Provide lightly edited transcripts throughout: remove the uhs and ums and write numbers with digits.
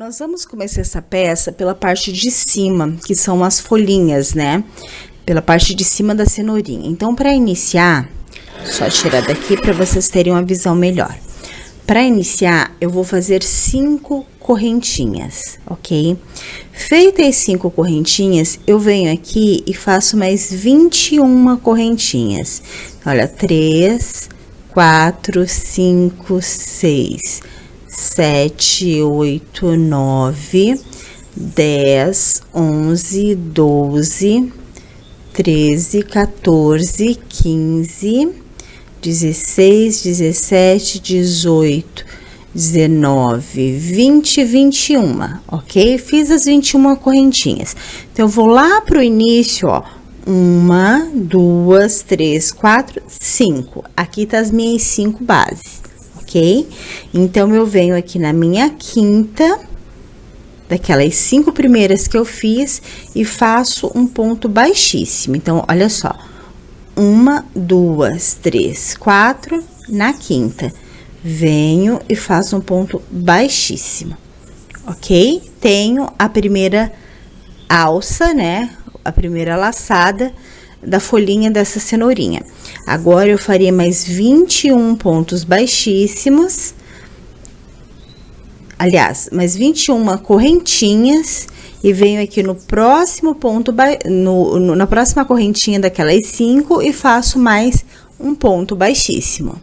Nós vamos começar essa peça pela parte de cima, que são as folhinhas, né? Pela parte de cima da cenourinha. Então, para iniciar, só tirar daqui para vocês terem uma visão melhor. Para iniciar, eu vou fazer 5 correntinhas, ok? Feitas as 5 correntinhas, eu venho aqui e faço mais 21 correntinhas. Olha, 3, 4, 5, 6, 7, 8, 9, 10, 11, 12, 13, 14, 15, 16, 17, 18, 19, 20, 21, ok? Fiz as 21 correntinhas. Então, eu vou lá pro início, ó. 1, 2, 3, 4, 5. Aqui tá as minhas 5 bases, ok? Então, eu venho aqui na minha quinta, daquelas 5 primeiras que eu fiz, e faço um ponto baixíssimo. Então, olha só. 1, 2, 3, 4, na quinta. Venho e faço um ponto baixíssimo, ok? Tenho a primeira alça, né? A primeira laçada da folhinha dessa cenourinha. Agora, eu faria mais 21 pontos baixíssimos. Aliás, mais 21 correntinhas. E venho aqui no próximo ponto, na próxima correntinha daquelas 5 e faço mais um ponto baixíssimo.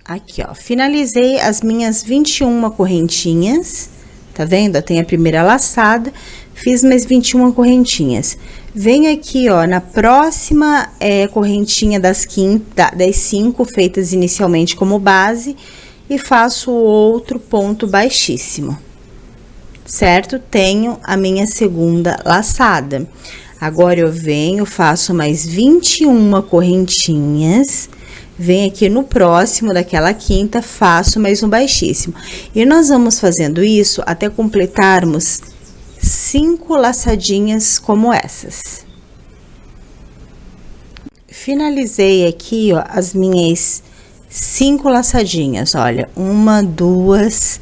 Aqui, ó, finalizei as minhas 21 correntinhas, tá vendo? Tem a primeira laçada, fiz mais 21 correntinhas. Venho aqui, ó, na próxima correntinha das 5 feitas inicialmente como base e faço outro ponto baixíssimo. Certo? Tenho a minha segunda laçada. Agora, eu venho, faço mais 21 correntinhas, venho aqui no próximo daquela quinta, faço mais um baixíssimo. E nós vamos fazendo isso até completarmos 5 laçadinhas como essas. Finalizei aqui, ó, as minhas 5 laçadinhas, olha, 1, 2,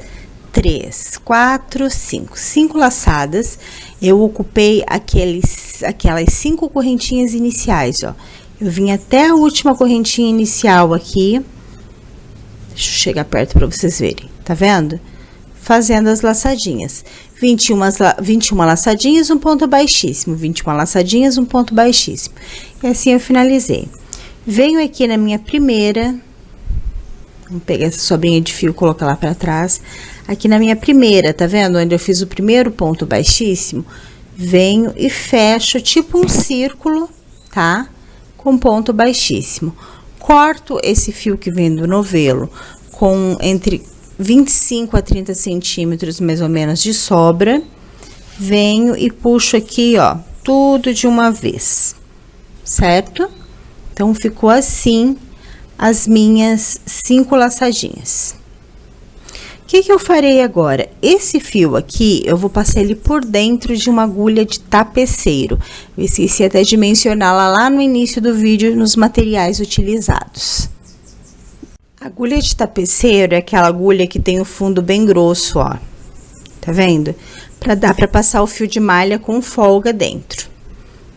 3, 4, 5. 5 laçadas, eu ocupei aquelas 5 correntinhas iniciais, ó. Eu vim até a última correntinha inicial aqui. Deixa eu chegar perto para vocês verem, tá vendo? Fazendo as laçadinhas. 21 laçadinhas, um ponto baixíssimo. 21 laçadinhas, um ponto baixíssimo. E assim eu finalizei. Venho aqui na minha primeira. Vamos pegar essa sobrinha de fio e colocar lá para trás. Aqui na minha primeira, tá vendo? Onde eu fiz o primeiro ponto baixíssimo, venho e fecho tipo um círculo, tá? Com ponto baixíssimo. Corto esse fio que vem do novelo com entre 25 a 30 centímetros, mais ou menos, de sobra. Venho e puxo aqui, ó, tudo de uma vez, certo? Então, ficou assim as minhas 5 laçadinhas. O que eu farei agora? Esse fio aqui, eu vou passar ele por dentro de uma agulha de tapeceiro. Eu esqueci até de mencioná-la lá no início do vídeo, nos materiais utilizados. A agulha de tapeceiro é aquela agulha que tem o fundo bem grosso, ó. Tá vendo? Dar pra passar o fio de malha com folga dentro.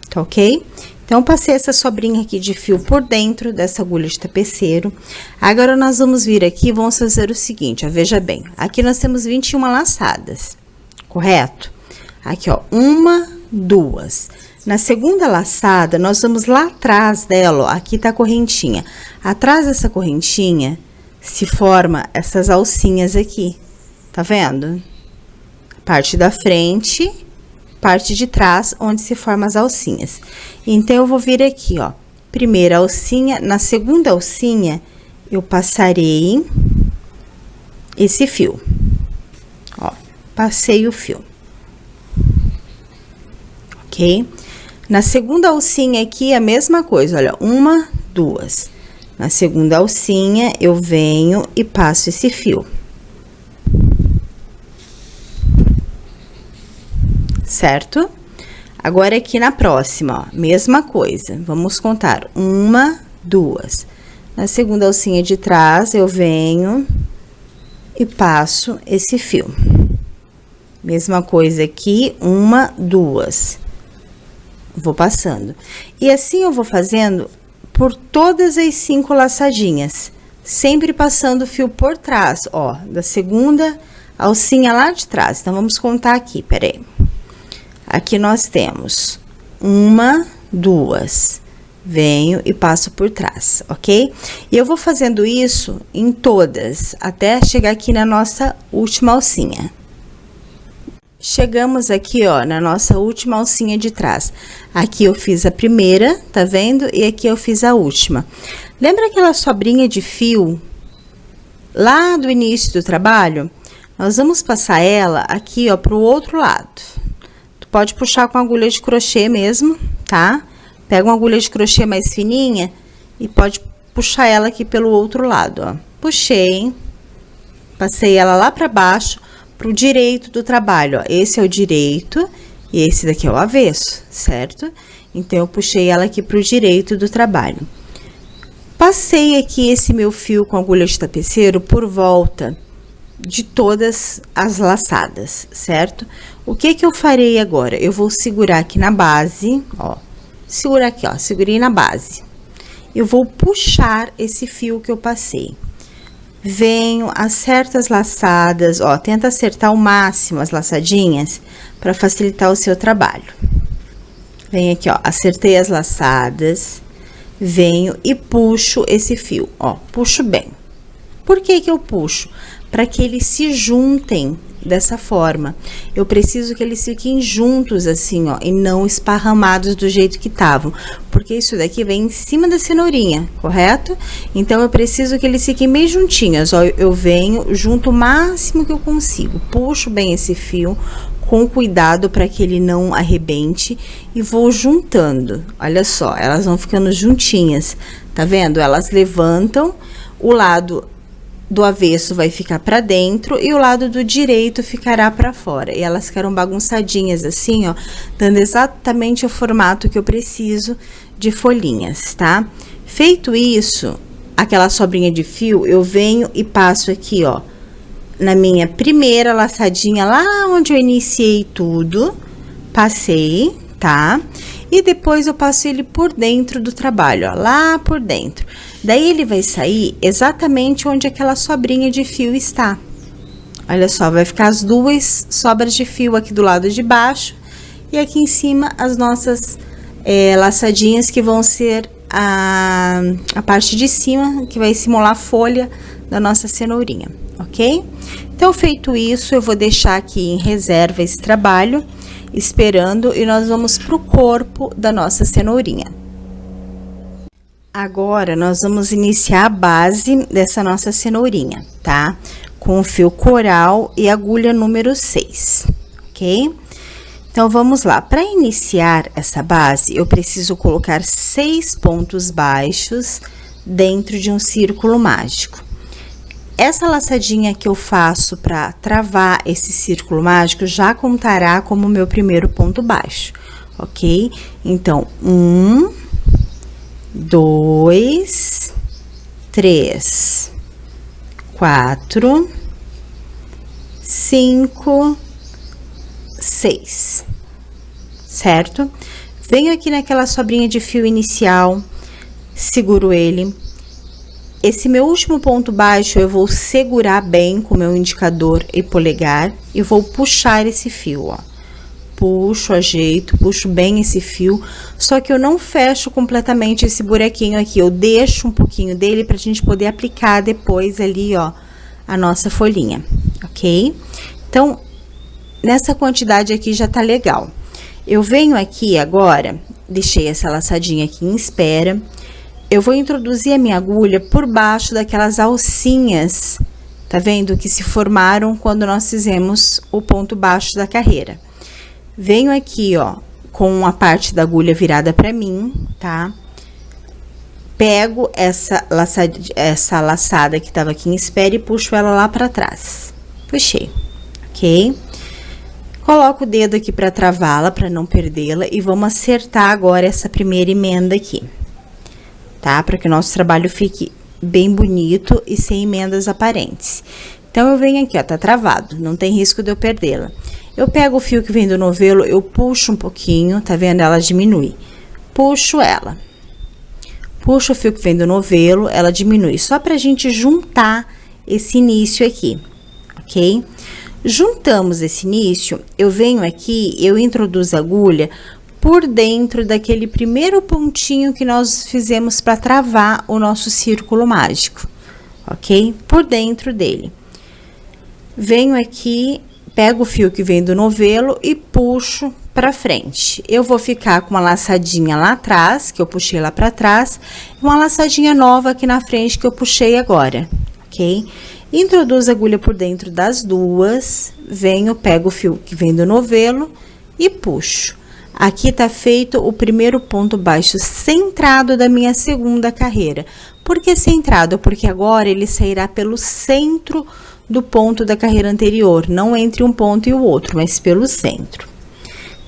Tá ok? Então, passei essa sobrinha aqui de fio por dentro dessa agulha de tapeceiro. Agora, nós vamos vir aqui e vamos fazer o seguinte, ó, veja bem. Aqui nós temos 21 laçadas, correto? Aqui, ó, 1, 2. Na segunda laçada, nós vamos lá atrás dela, ó, aqui tá a correntinha. Atrás dessa correntinha, se forma essas alcinhas aqui, tá vendo? Parte da frente, parte de trás, onde se formam as alcinhas. Então, eu vou vir aqui, ó, primeira alcinha, na segunda alcinha, eu passarei esse fio, ó, passei o fio, ok? Na segunda alcinha aqui, a mesma coisa, olha, 1, 2. Na segunda alcinha, eu venho e passo esse fio. Certo? Agora, aqui na próxima, ó, mesma coisa. Vamos contar. 1, 2. Na segunda alcinha de trás, eu venho e passo esse fio. Mesma coisa aqui, 1, 2. Vou passando. E assim eu vou fazendo por todas as 5 laçadinhas, sempre passando o fio por trás, ó, da segunda alcinha lá de trás. Então, vamos contar aqui, peraí. Aqui nós temos 1, 2, venho e passo por trás, ok? E eu vou fazendo isso em todas, até chegar aqui na nossa última alcinha. Chegamos aqui, ó, na nossa última alcinha de trás. Aqui eu fiz a primeira, tá vendo? E aqui eu fiz a última. Lembra aquela sobrinha de fio lá do início do trabalho? Nós vamos passar ela aqui, ó, pro outro lado. Tu pode puxar com agulha de crochê mesmo, tá? Pega uma agulha de crochê mais fininha e pode puxar ela aqui pelo outro lado, ó. Puxei, passei ela lá pra baixo, pro direito do trabalho, ó. Esse é o direito e esse daqui é o avesso, certo? Então, eu puxei ela aqui pro direito do trabalho. Passei aqui esse meu fio com agulha de tapeceiro por volta de todas as laçadas, certo? O que que eu farei agora? Eu vou segurar aqui na base, ó. Segura aqui, ó. Segurei na base. Eu vou puxar esse fio que eu passei. Venho, acerto as laçadas, ó, tenta acertar ao máximo as laçadinhas para facilitar o seu trabalho. Venho aqui, ó, acertei as laçadas, venho e puxo esse fio, ó, puxo bem. Por que que eu puxo? Para que eles se juntem dessa forma. Eu preciso que eles fiquem juntos assim, ó, e não esparramados do jeito que estavam, porque isso daqui vem em cima da cenourinha, correto? Então, eu preciso que eles fiquem bem juntinhos, ó, eu venho junto o máximo que eu consigo, puxo bem esse fio, com cuidado para que ele não arrebente e vou juntando. Olha só, elas vão ficando juntinhas, tá vendo? Elas levantam, o lado do avesso vai ficar para dentro e o lado do direito ficará para fora. E elas ficaram bagunçadinhas assim, ó, dando exatamente o formato que eu preciso de folhinhas, tá? Feito isso, aquela sobrinha de fio, eu venho e passo aqui, ó, na minha primeira laçadinha, lá onde eu iniciei tudo, passei, tá? E depois eu passo ele por dentro do trabalho, ó, lá por dentro. Daí, ele vai sair exatamente onde aquela sobrinha de fio está. Olha só, vai ficar as 2 sobras de fio aqui do lado de baixo. E aqui em cima, as nossas laçadinhas, que vão ser a parte de cima, que vai simular a folha da nossa cenourinha, ok? Então, feito isso, eu vou deixar aqui em reserva esse trabalho, esperando, e nós vamos pro corpo da nossa cenourinha. Agora, nós vamos iniciar a base dessa nossa cenourinha, tá? Com o fio coral e agulha número 6, ok? Então, vamos lá. Para iniciar essa base, eu preciso colocar 6 pontos baixos dentro de um círculo mágico. Essa laçadinha que eu faço para travar esse círculo mágico já contará como meu primeiro ponto baixo, ok? Então, 1, 2, 3, 4, 5, 6, certo? Venho aqui naquela sobrinha de fio inicial, seguro ele. Esse meu último ponto baixo eu vou segurar bem com o meu indicador e polegar e vou puxar esse fio, ó. Puxo, ajeito, puxo bem esse fio, só que eu não fecho completamente esse buraquinho aqui, eu deixo um pouquinho dele pra gente poder aplicar depois ali, ó, a nossa folhinha, ok? Então, nessa quantidade aqui já tá legal. Eu venho aqui agora, deixei essa laçadinha aqui em espera, eu vou introduzir a minha agulha por baixo daquelas alcinhas, tá vendo? Que se formaram quando nós fizemos o ponto baixo da carreira. Venho aqui, ó, com a parte da agulha virada pra mim, tá? Pego essa laçada que tava aqui em espera e puxo ela lá pra trás. Puxei, ok? Coloco o dedo aqui pra travá-la, pra não perdê-la, e vamos acertar agora essa primeira emenda aqui, tá? Para que o nosso trabalho fique bem bonito e sem emendas aparentes. Então, eu venho aqui, ó, tá travado, não tem risco de eu perdê-la. Eu pego o fio que vem do novelo, eu puxo um pouquinho, tá vendo? Ela diminui. Puxo ela. Puxo o fio que vem do novelo, ela diminui. Só pra gente juntar esse início aqui, ok? Juntamos esse início, eu venho aqui, eu introduzo a agulha por dentro daquele primeiro pontinho que nós fizemos para travar o nosso círculo mágico, ok? Por dentro dele. Venho aqui, pego o fio que vem do novelo e puxo para frente. Eu vou ficar com uma laçadinha lá atrás, que eu puxei lá para trás, e uma laçadinha nova aqui na frente que eu puxei agora, ok? Introduzo a agulha por dentro das duas, venho, pego o fio que vem do novelo e puxo. Aqui tá feito o primeiro ponto baixo centrado da minha segunda carreira. Por que centrado? Porque agora ele sairá pelo centro do ponto da carreira anterior, não entre um ponto e o outro, mas pelo centro.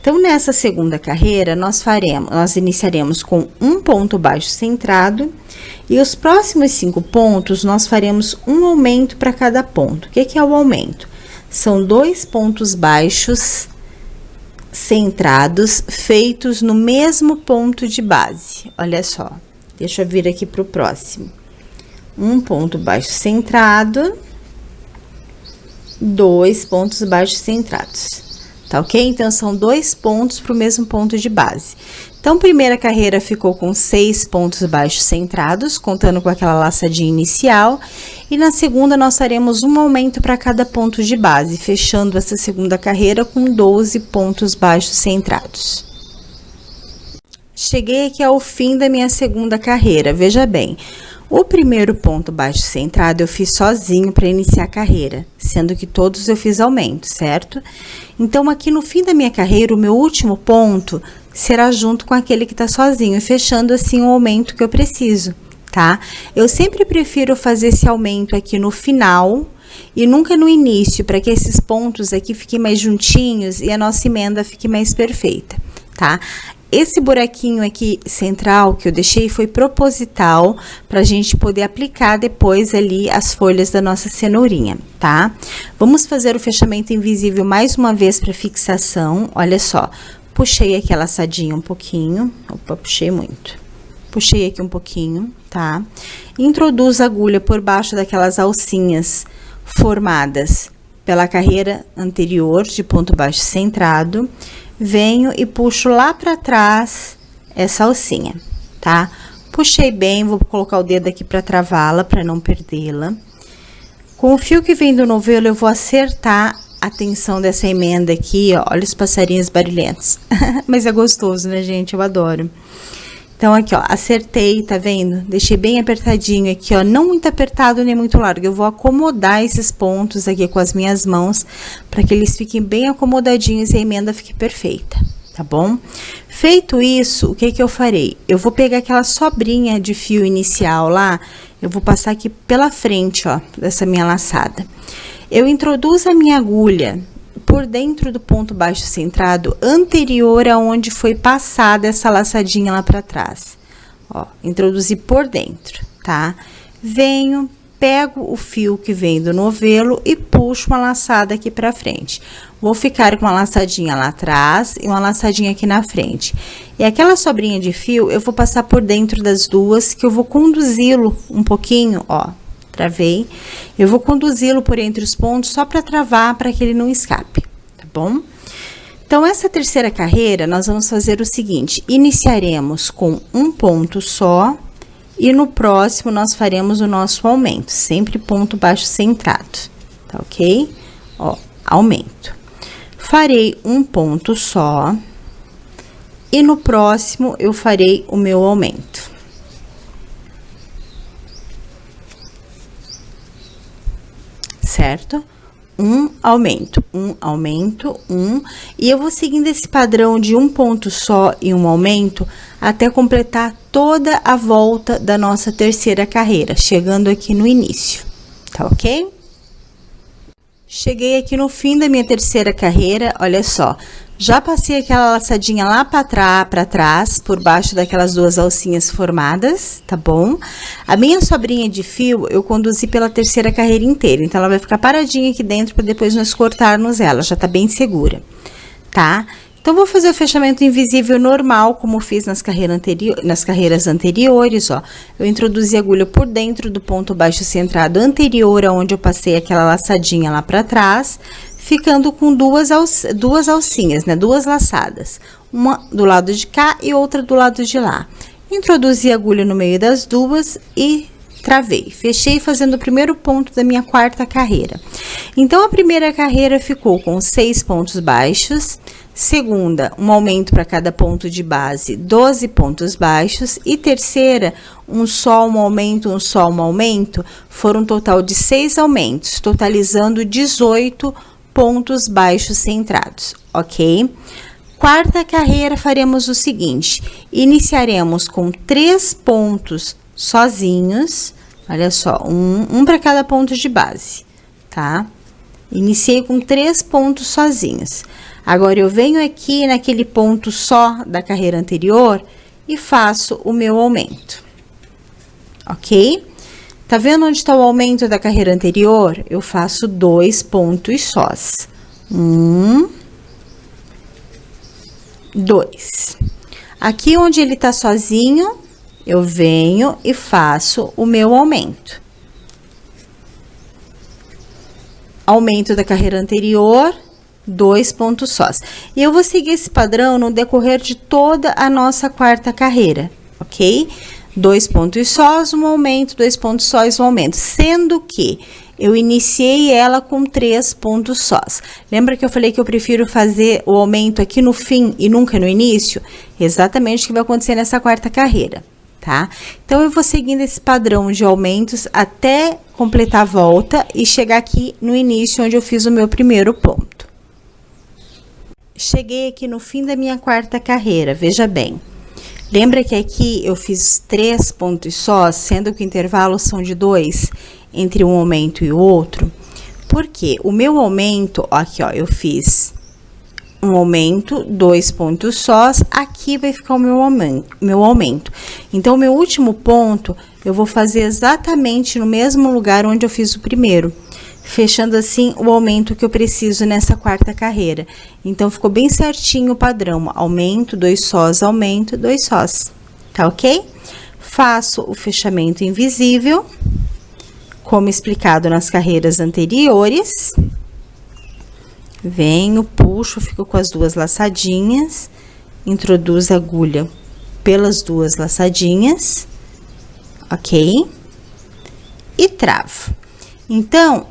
Então, nessa segunda carreira, nós iniciaremos com um ponto baixo centrado e os próximos 5 pontos nós faremos um aumento para cada ponto. O que é o aumento? São 2 pontos baixos centrados feitos no mesmo ponto de base. Olha só, deixa eu vir aqui para o próximo. Um ponto baixo centrado, 2 pontos baixos centrados. Tá ok? Então, são 2 pontos para o mesmo ponto de base. Então, primeira carreira ficou com 6 pontos baixos centrados, contando com aquela laçadinha inicial. E na segunda, nós faremos um aumento para cada ponto de base, fechando essa segunda carreira com 12 pontos baixos centrados. Cheguei aqui ao fim da minha segunda carreira, veja bem. O primeiro ponto baixo centrado eu fiz sozinho para iniciar a carreira, sendo que todos eu fiz aumento, certo? Então, aqui no fim da minha carreira, o meu último ponto será junto com aquele que tá sozinho, fechando assim o aumento que eu preciso, tá? Eu sempre prefiro fazer esse aumento aqui no final e nunca no início, para que esses pontos aqui fiquem mais juntinhos e a nossa emenda fique mais perfeita, tá? Esse buraquinho aqui central que eu deixei foi proposital para a gente poder aplicar depois ali as folhas da nossa cenourinha, tá? Vamos fazer o fechamento invisível mais uma vez para fixação. Olha só, puxei aqui a laçadinha um pouquinho, opa, puxei muito. Puxei aqui um pouquinho, tá? Introduzo a agulha por baixo daquelas alcinhas formadas pela carreira anterior de ponto baixo centrado. Venho e puxo lá para trás essa alcinha, tá? Puxei bem, vou colocar o dedo aqui para travá-la, para não perdê-la. Com o fio que vem do novelo, eu vou acertar a tensão dessa emenda aqui, ó. Olha os passarinhos barulhentos. Mas é gostoso, né, gente? Eu adoro. Então, aqui, ó, acertei, tá vendo? Deixei bem apertadinho aqui, ó, não muito apertado nem muito largo. Eu vou acomodar esses pontos aqui com as minhas mãos, para que eles fiquem bem acomodadinhos e a emenda fique perfeita, tá bom? Feito isso, o que que eu farei? Eu vou pegar aquela sobrinha de fio inicial lá, eu vou passar aqui pela frente, ó, dessa minha laçada. Eu introduzo a minha agulha por dentro do ponto baixo centrado anterior aonde foi passada essa laçadinha lá para trás. Ó, introduzi por dentro, tá? Venho, pego o fio que vem do novelo e puxo uma laçada aqui para frente. Vou ficar com uma laçadinha lá atrás e uma laçadinha aqui na frente. E aquela sobrinha de fio, eu vou passar por dentro das duas, que eu vou conduzi-lo um pouquinho, ó. Travei, eu vou conduzi-lo por entre os pontos só para travar, para que ele não escape, tá bom? Então, essa terceira carreira, nós vamos fazer o seguinte: iniciaremos com um ponto só e no próximo nós faremos o nosso aumento, sempre ponto baixo centrado, tá ok? Ó, aumento. Farei um ponto só e no próximo eu farei o meu aumento. Certo? Um aumento, e eu vou seguindo esse padrão de um ponto só e um aumento até completar toda a volta da nossa terceira carreira, chegando aqui no início, tá ok? Cheguei aqui no fim da minha terceira carreira, olha só. Já passei aquela laçadinha lá para trás, por baixo daquelas duas alcinhas formadas, tá bom? A minha sobrinha de fio, eu conduzi pela terceira carreira inteira, então ela vai ficar paradinha aqui dentro para depois nós cortarmos ela, já tá bem segura, tá? Então, vou fazer o fechamento invisível normal, como fiz nas carreiras anteriores, ó. Eu introduzi a agulha por dentro do ponto baixo centrado anterior, aonde eu passei aquela laçadinha lá para trás, ficando com duas alcinhas, né? Duas laçadas. Uma do lado de cá e outra do lado de lá. Introduzi a agulha no meio das duas e travei. Fechei fazendo o primeiro ponto da minha quarta carreira. Então, a primeira carreira ficou com 6 pontos baixos. Segunda, um aumento para cada ponto de base, 12 pontos baixos. E terceira, um só, um aumento, um só, um aumento. Foram um total de 6 aumentos, totalizando 18 pontos baixos centrados, ok? Quarta carreira, faremos o seguinte. Iniciaremos com 3 pontos sozinhos. Olha só, um para cada ponto de base, tá? Iniciei com 3 pontos sozinhos. Agora, eu venho aqui naquele ponto só da carreira anterior e faço o meu aumento, ok? Tá vendo onde está o aumento da carreira anterior? Eu faço 2 pontos sós. 1, 2. Aqui onde ele tá sozinho, eu venho e faço o meu aumento. Aumento da carreira anterior, 2 pontos sós. E eu vou seguir esse padrão no decorrer de toda a nossa quarta carreira, ok? 2 pontos sós, um aumento, 2 pontos sós, um aumento. Sendo que eu iniciei ela com 3 pontos sós. Lembra que eu falei que eu prefiro fazer o aumento aqui no fim e nunca no início? Exatamente o que vai acontecer nessa quarta carreira, tá? Então, eu vou seguindo esse padrão de aumentos até completar a volta e chegar aqui no início, onde eu fiz o meu primeiro ponto. Cheguei aqui no fim da minha quarta carreira, veja bem. Lembra que aqui eu fiz 3 pontos sós, sendo que o intervalo são de 2 entre um aumento e o outro? Porque o meu aumento, ó, aqui ó, eu fiz um aumento, 2 pontos sós, aqui vai ficar o meu aumento. Então, o meu último ponto, eu vou fazer exatamente no mesmo lugar onde eu fiz o primeiro, fechando assim o aumento que eu preciso nessa quarta carreira. Então, ficou bem certinho o padrão, aumento, 2 sós, aumento, 2 sós, tá ok? Faço o fechamento invisível, como explicado nas carreiras anteriores. Venho, puxo, fico com as duas laçadinhas, introduzo a agulha pelas duas laçadinhas, ok? E travo. Então,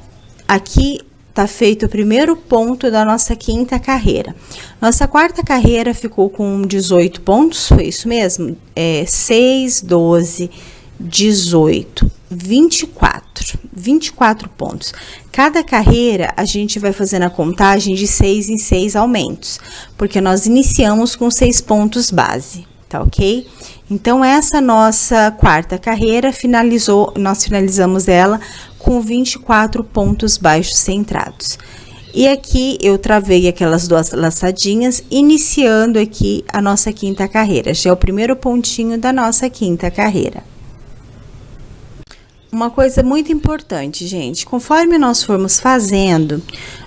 aqui tá feito o primeiro ponto da nossa quinta carreira. Nossa quarta carreira ficou com 18 pontos, foi isso mesmo? 6, 12, 18, 24 pontos. Cada carreira, a gente vai fazendo a contagem de 6 em 6 aumentos, porque nós iniciamos com 6 pontos base, tá ok? Então, essa nossa quarta carreira nós finalizamos ela com 24 pontos baixos centrados. E aqui eu travei aquelas duas laçadinhas, iniciando aqui a nossa quinta carreira. Já é o primeiro pontinho da nossa quinta carreira. Uma coisa muito importante, gente, conforme nós formos fazendo,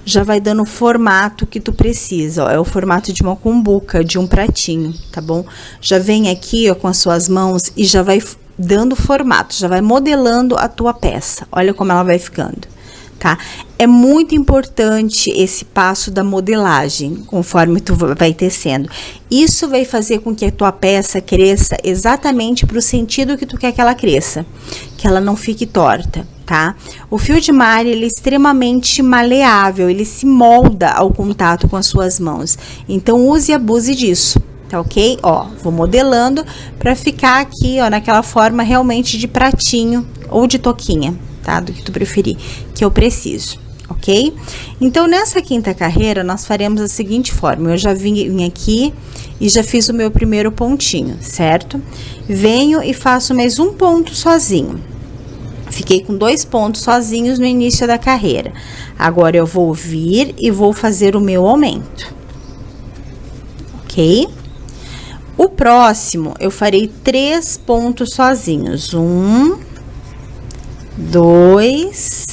já vai dando o formato que tu precisa, ó, é o formato de uma cumbuca, de um pratinho, tá bom? Já vem aqui, ó, com as suas mãos e já vai dando formato, já vai modelando a tua peça, olha como ela vai ficando, tá? É muito importante esse passo da modelagem, conforme tu vai tecendo. Isso vai fazer com que a tua peça cresça exatamente para o sentido que tu quer que ela cresça, que ela não fique torta, tá? O fio de malha, ele é extremamente maleável, ele se molda ao contato com as suas mãos. Então, use e abuse disso, tá ok? Ó, vou modelando para ficar aqui, ó, naquela forma realmente de pratinho ou de toquinha, tá? Do que tu preferir, que eu preciso, ok? Então, nessa quinta carreira, nós faremos da seguinte forma. Eu já vim aqui e já fiz o meu primeiro pontinho, certo? Venho e faço mais um ponto sozinho. Fiquei com 2 pontos sozinhos no início da carreira. Agora, eu vou vir e vou fazer o meu aumento. Ok? O próximo, eu farei 3 pontos sozinhos. 1, 2,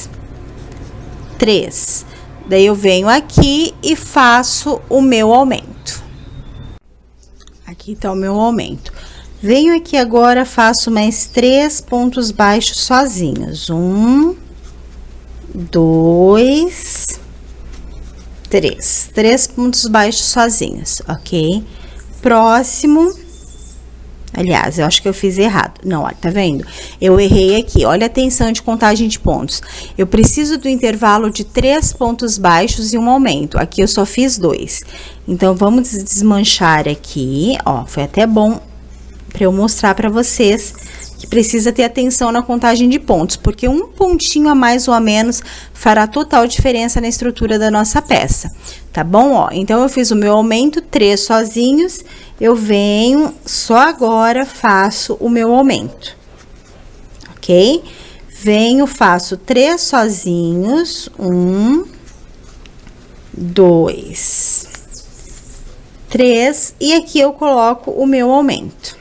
3. Daí, eu venho aqui e faço o meu aumento. Aqui tá o meu aumento. Venho aqui agora, faço mais 3 pontos baixos sozinhos. 1, 2, 3. 3 pontos baixos sozinhos, ok? Próximo. Aliás, eu acho que eu fiz errado. Não, olha, tá vendo? Eu errei aqui. Olha a tensão de contagem de pontos. Eu preciso do intervalo de 3 pontos baixos e um aumento. Aqui eu só fiz 2. Então, vamos desmanchar aqui. Ó, foi até bom para eu mostrar para vocês que precisa ter atenção na contagem de pontos, porque um pontinho a mais ou a menos fará total diferença na estrutura da nossa peça, tá bom? Ó, então, eu fiz o meu aumento, 3 sozinhos, eu venho, só agora faço o meu aumento, ok? Venho, faço 3 sozinhos, 1, 2, 3, e aqui eu coloco o meu aumento.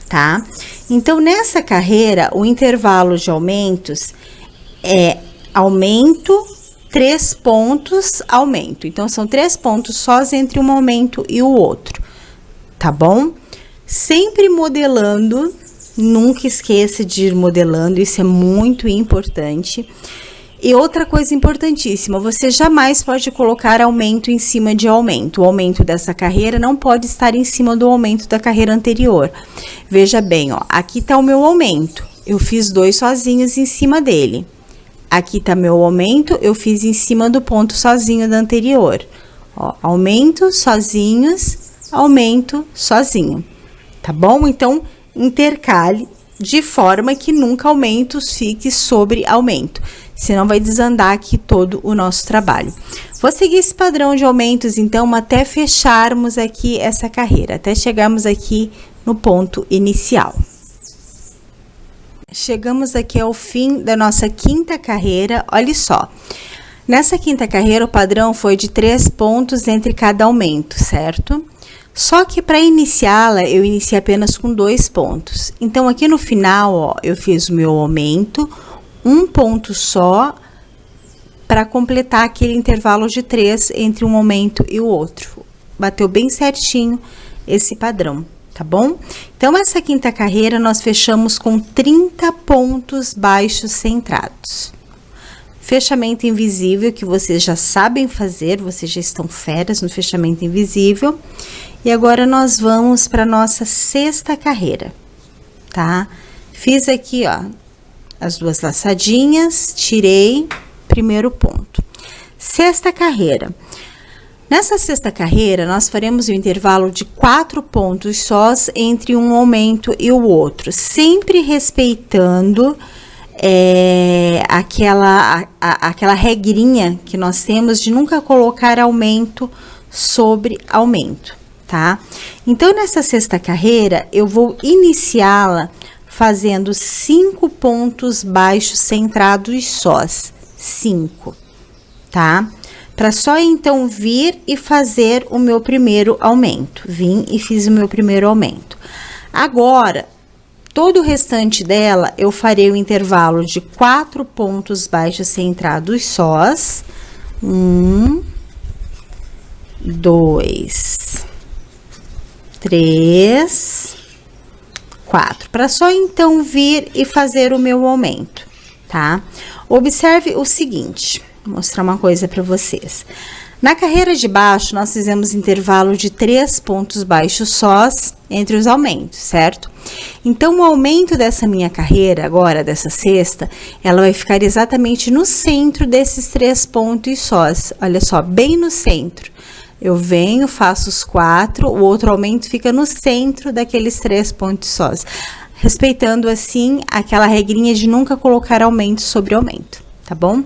Tá? Então, nessa carreira, o intervalo de aumentos é aumento, 3 pontos, aumento. Então, são 3 pontos sós entre um aumento e o outro, tá bom? Sempre modelando, nunca esqueça de ir modelando, isso é muito importante. E outra coisa importantíssima, você jamais pode colocar aumento em cima de aumento. O aumento dessa carreira não pode estar em cima do aumento da carreira anterior. Veja bem, ó, aqui tá o meu aumento. Eu fiz 2 sozinhos em cima dele. Aqui tá meu aumento, eu fiz em cima do ponto sozinho da anterior. Ó, aumento, sozinhos, aumento, sozinho. Tá bom? Então, intercale de forma que nunca aumentos fique sobre aumento. Senão vai desandar aqui todo o nosso trabalho. Vou seguir esse padrão de aumentos, então, até fecharmos aqui essa carreira, até chegarmos aqui no ponto inicial. Chegamos aqui ao fim da nossa 5ª carreira, olha só. Nessa 5ª carreira, o padrão foi de 3 pontos entre cada aumento, certo? Só que para iniciá-la, eu iniciei apenas com 2 pontos. Então, aqui no final, ó, eu fiz o meu aumento, 1 ponto só, para completar aquele intervalo de 3 entre um aumento e o outro. Bateu bem certinho esse padrão, tá bom? Então, essa 5ª carreira, nós fechamos com 30 pontos baixos centrados. Fechamento invisível, que vocês já sabem fazer, vocês já estão feras no fechamento invisível. E agora, nós vamos para nossa 6ª carreira, tá? Fiz aqui, ó, as 2 laçadinhas, tirei, primeiro ponto. 6ª carreira. Nessa 6ª carreira, nós faremos o intervalo de 4 pontos sós entre um aumento e o outro, sempre respeitando aquela regrinha que nós temos de nunca colocar aumento sobre aumento, tá? Então, nessa 6ª carreira, eu vou iniciá-la fazendo 5 pontos baixos centrados sós, 5, tá? Para só então vir e fazer o meu primeiro aumento. Vim e fiz o meu primeiro aumento. Agora, todo o restante dela, eu farei o intervalo de 4 pontos baixos centrados sós. 1, 2, 3, 4. Para só então vir e fazer o meu aumento, tá? Observe o seguinte, vou mostrar uma coisa para vocês. Na carreira de baixo, nós fizemos intervalo de 3 pontos baixos sós entre os aumentos, certo? Então, o aumento dessa minha carreira, agora, dessa 6ª, ela vai ficar exatamente no centro desses 3 pontos sós. Olha só, bem no centro. Eu venho, faço os 4, o outro aumento fica no centro daqueles 3 pontos sós. Respeitando, assim, aquela regrinha de nunca colocar aumento sobre aumento, tá bom?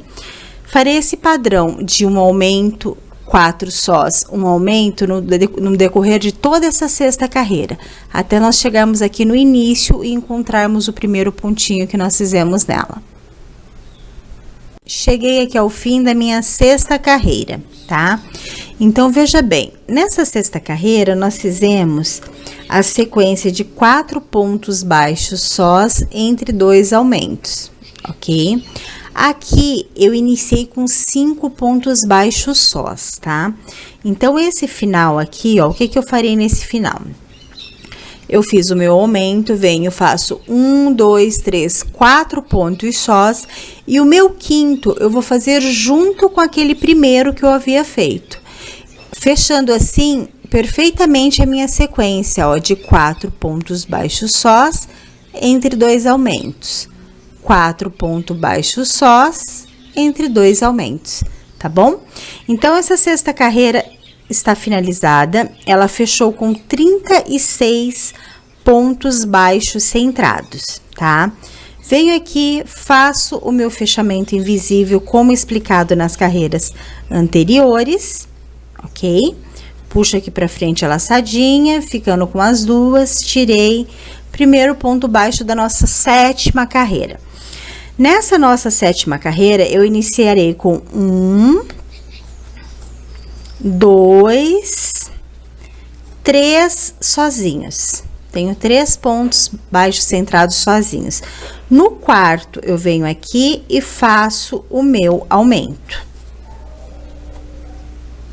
Farei esse padrão de um aumento 4 sós, um aumento no decorrer de toda essa sexta carreira, até nós chegarmos aqui no início e encontrarmos o primeiro pontinho que nós fizemos nela. Cheguei aqui ao fim da minha sexta carreira, tá? Então, veja bem, nessa sexta carreira, nós fizemos a sequência de 4 pontos baixos sós entre 2 aumentos, ok? Aqui, eu iniciei com 5 pontos baixos sós, tá? Então, esse final aqui, ó, o que eu farei nesse final? Eu fiz o meu aumento, venho, faço 1, 2, 3, 4 pontos sós, e o meu quinto eu vou fazer junto com aquele primeiro que eu havia feito. Fechando assim, perfeitamente a minha sequência, ó, de 4 pontos baixos sós entre 2 aumentos. 4 pontos baixos sós entre 2 aumentos, tá bom? Então, essa sexta carreira está finalizada, ela fechou com 36 pontos baixos centrados, tá? Venho aqui, faço o meu fechamento invisível, como explicado nas carreiras anteriores, ok? Puxo aqui pra frente a laçadinha, ficando com as duas, tirei primeiro ponto baixo da nossa sétima carreira. Nessa nossa sétima carreira, eu iniciarei com 1, 2, 3 sozinhos. Tenho 3 pontos baixos centrados sozinhos. No quarto, eu venho aqui e faço o meu aumento.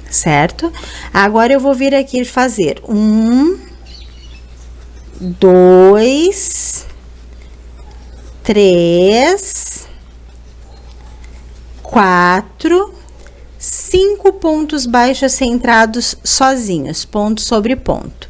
Certo? Agora, eu vou vir aqui fazer 1, 2, 3, 4, 5 pontos baixos centrados sozinhos, ponto sobre ponto.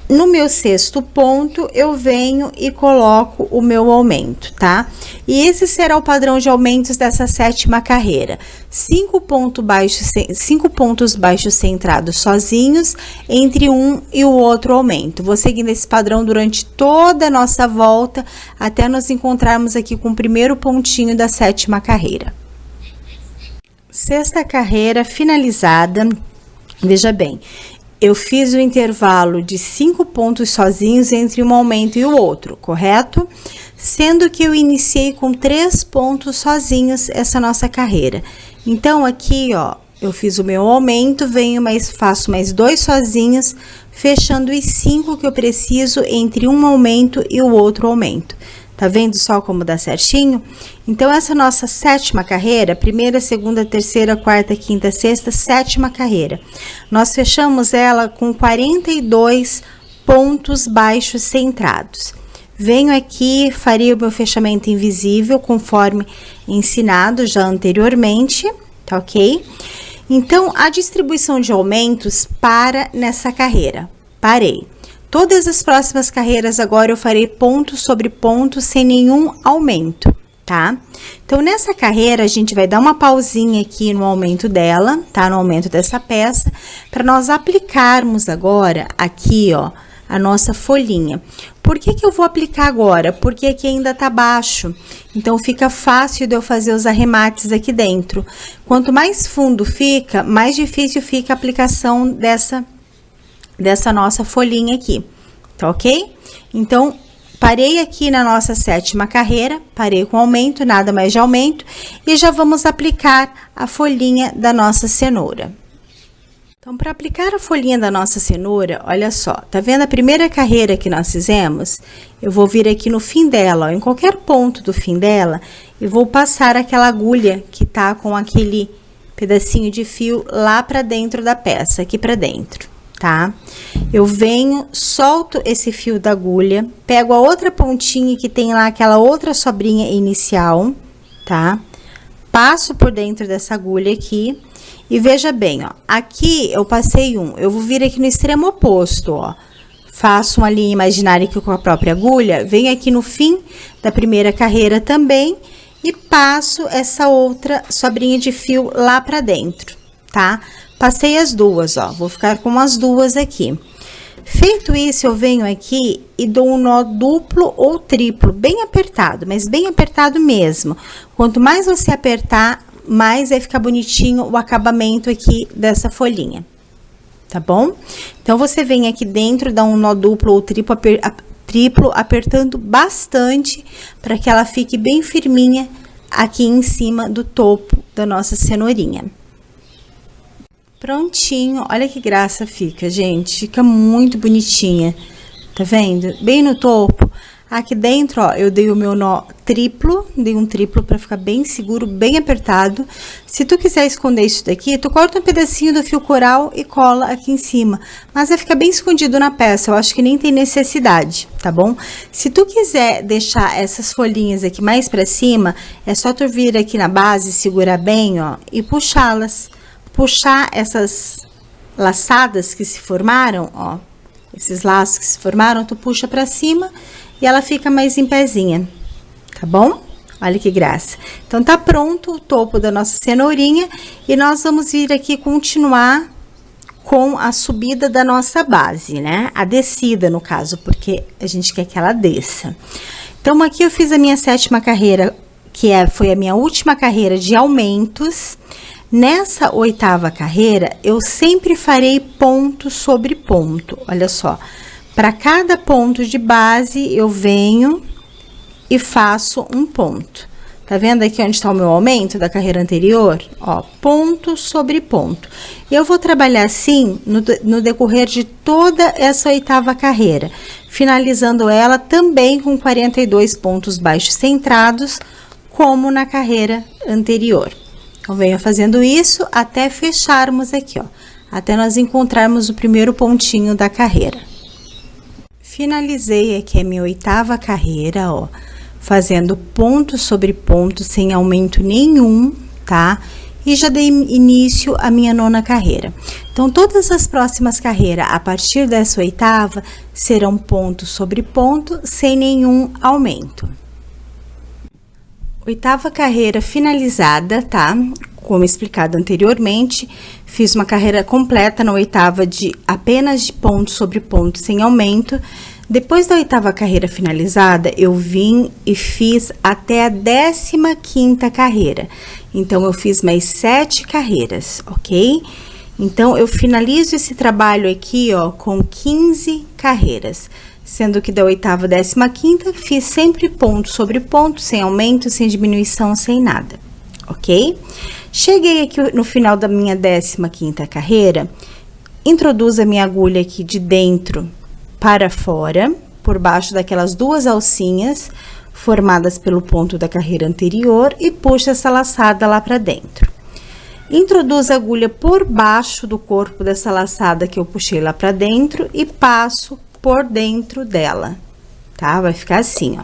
No meu sexto ponto, eu venho e coloco o meu aumento, tá? E esse será o padrão de aumentos dessa sétima carreira. 5 pontos baixos centrados sozinhos entre um e o outro aumento. Vou seguindo esse padrão durante toda a nossa volta, até nos encontrarmos aqui com o primeiro pontinho da sétima carreira. Sexta carreira finalizada. Veja bem, eu fiz o intervalo de 5 pontos sozinhos entre um aumento e o outro, correto? Sendo que eu iniciei com 3 pontos sozinhos essa nossa carreira. Então, aqui, ó, eu fiz o meu aumento, faço mais 2 sozinhos, fechando os 5 que eu preciso entre um aumento e o outro aumento. Tá vendo só como dá certinho? Então, essa nossa sétima carreira, primeira, segunda, terceira, quarta, quinta, sexta, sétima carreira. Nós fechamos ela com 42 pontos baixos centrados. Venho aqui, faria o meu fechamento invisível, conforme ensinado já anteriormente, tá ok? Então, a distribuição de aumentos para nessa carreira. Parei. Todas as próximas carreiras agora eu farei ponto sobre ponto sem nenhum aumento, tá? Então, nessa carreira, a gente vai dar uma pausinha aqui no aumento dela, tá? No aumento dessa peça, para nós aplicarmos agora aqui, ó, a nossa folhinha. Por que eu vou aplicar agora? Porque aqui ainda tá baixo, então fica fácil de eu fazer os arremates aqui dentro. Quanto mais fundo fica, mais difícil fica a aplicação dessa nossa folhinha aqui, tá ok? Então, parei aqui na nossa sétima carreira, parei com aumento, nada mais de aumento, e já vamos aplicar a folhinha da nossa cenoura. Então, para aplicar a folhinha da nossa cenoura, olha só, tá vendo a primeira carreira que nós fizemos? Eu vou vir aqui no fim dela, ó, em qualquer ponto do fim dela, e vou passar aquela agulha que tá com aquele pedacinho de fio lá para dentro da peça, aqui para dentro, tá? Eu venho, solto esse fio da agulha, pego a outra pontinha que tem lá aquela outra sobrinha inicial, tá? Passo por dentro dessa agulha aqui. E veja bem, ó, aqui eu passei eu vou vir aqui no extremo oposto, ó. Faço uma linha imaginária aqui com a própria agulha, venho aqui no fim da primeira carreira também e passo essa outra sobrinha de fio lá pra dentro, tá? Passei as duas, ó, vou ficar com as duas aqui. Feito isso, eu venho aqui e dou um nó duplo ou triplo, bem apertado, mas bem apertado mesmo. Quanto mais você apertar, mais vai ficar bonitinho o acabamento aqui dessa folhinha, tá bom? Então, você vem aqui dentro, dá um nó duplo ou triplo, apertando bastante para que ela fique bem firminha aqui em cima do topo da nossa cenourinha. Prontinho, olha que graça fica, gente, fica muito bonitinha, tá vendo? Bem no topo. Aqui dentro, ó, eu dei o meu nó triplo, dei um triplo para ficar bem seguro, bem apertado. Se tu quiser esconder isso daqui, tu corta um pedacinho do fio coral e cola aqui em cima. Mas vai ficar bem escondido na peça, eu acho que nem tem necessidade, tá bom? Se tu quiser deixar essas folhinhas aqui mais para cima, é só tu vir aqui na base, segurar bem, ó, e puxá-las. Puxar essas laçadas que se formaram, ó, esses laços que se formaram, tu puxa para cima e ela fica mais em pezinha, tá bom? Olha que graça. Então, tá pronto o topo da nossa cenourinha e nós vamos vir aqui continuar com a subida da nossa base, né? A descida, no caso, porque a gente quer que ela desça. Então, aqui eu fiz a minha 7ª carreira, que foi a minha última carreira de aumentos. Nessa 8ª carreira, eu sempre farei ponto sobre ponto, olha só. Para cada ponto de base, eu venho e faço um ponto. Tá vendo aqui onde está o meu aumento da carreira anterior? Ó, ponto sobre ponto. Eu vou trabalhar assim no decorrer de toda essa 8ª carreira, finalizando ela também com 42 pontos baixos centrados, como na carreira anterior. Então, venho fazendo isso até fecharmos aqui, ó, até nós encontrarmos o primeiro pontinho da carreira. Finalizei aqui a minha 8ª carreira, ó, fazendo ponto sobre ponto, sem aumento nenhum, tá? E já dei início à minha 9ª carreira. Então, todas as próximas carreiras, a partir dessa 8ª, serão ponto sobre ponto, sem nenhum aumento. 8ª carreira finalizada, tá? Como explicado anteriormente, fiz uma carreira completa na 8ª de apenas de ponto sobre ponto sem aumento. Depois da 8ª carreira finalizada, eu vim e fiz até a 15ª carreira. Então, eu fiz mais 7 carreiras, ok? Então, eu finalizo esse trabalho aqui, ó, com 15 carreiras. Sendo que da 8ª à 15ª, fiz sempre ponto sobre ponto, sem aumento, sem diminuição, sem nada, ok? Cheguei aqui no final da minha 15ª carreira, introduzo a minha agulha aqui de dentro para fora, por baixo daquelas 2 alcinhas formadas pelo ponto da carreira anterior e puxo essa laçada lá para dentro. Introduzo a agulha por baixo do corpo dessa laçada que eu puxei lá para dentro e passo por dentro dela, tá? Vai ficar assim, ó.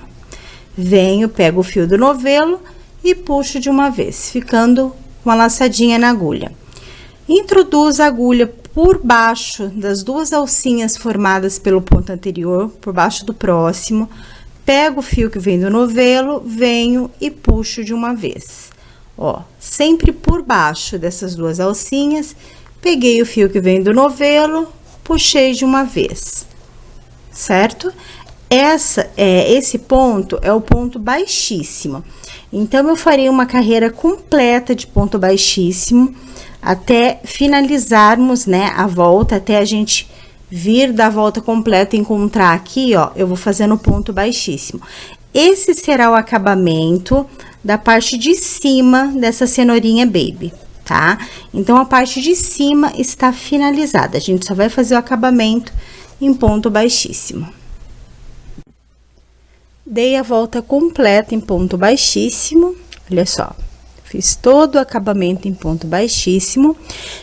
Venho, pego o fio do novelo e puxo de uma vez, ficando uma laçadinha na agulha. Introduzo a agulha por baixo das 2 alcinhas formadas pelo ponto anterior, por baixo do próximo, pego o fio que vem do novelo, venho e puxo de uma vez. Ó, sempre por baixo dessas 2 alcinhas, peguei o fio que vem do novelo, puxei de uma vez. Certo? Esse ponto é o ponto baixíssimo. Então, eu farei uma carreira completa de ponto baixíssimo até finalizarmos, né, a volta, até a gente vir da volta completa e encontrar aqui, ó, eu vou fazendo ponto baixíssimo. Esse será o acabamento da parte de cima dessa cenourinha baby, tá? Então, a parte de cima está finalizada. A gente só vai fazer o acabamento em ponto baixíssimo. Dei a volta completa em ponto baixíssimo, olha só, fiz todo o acabamento em ponto baixíssimo.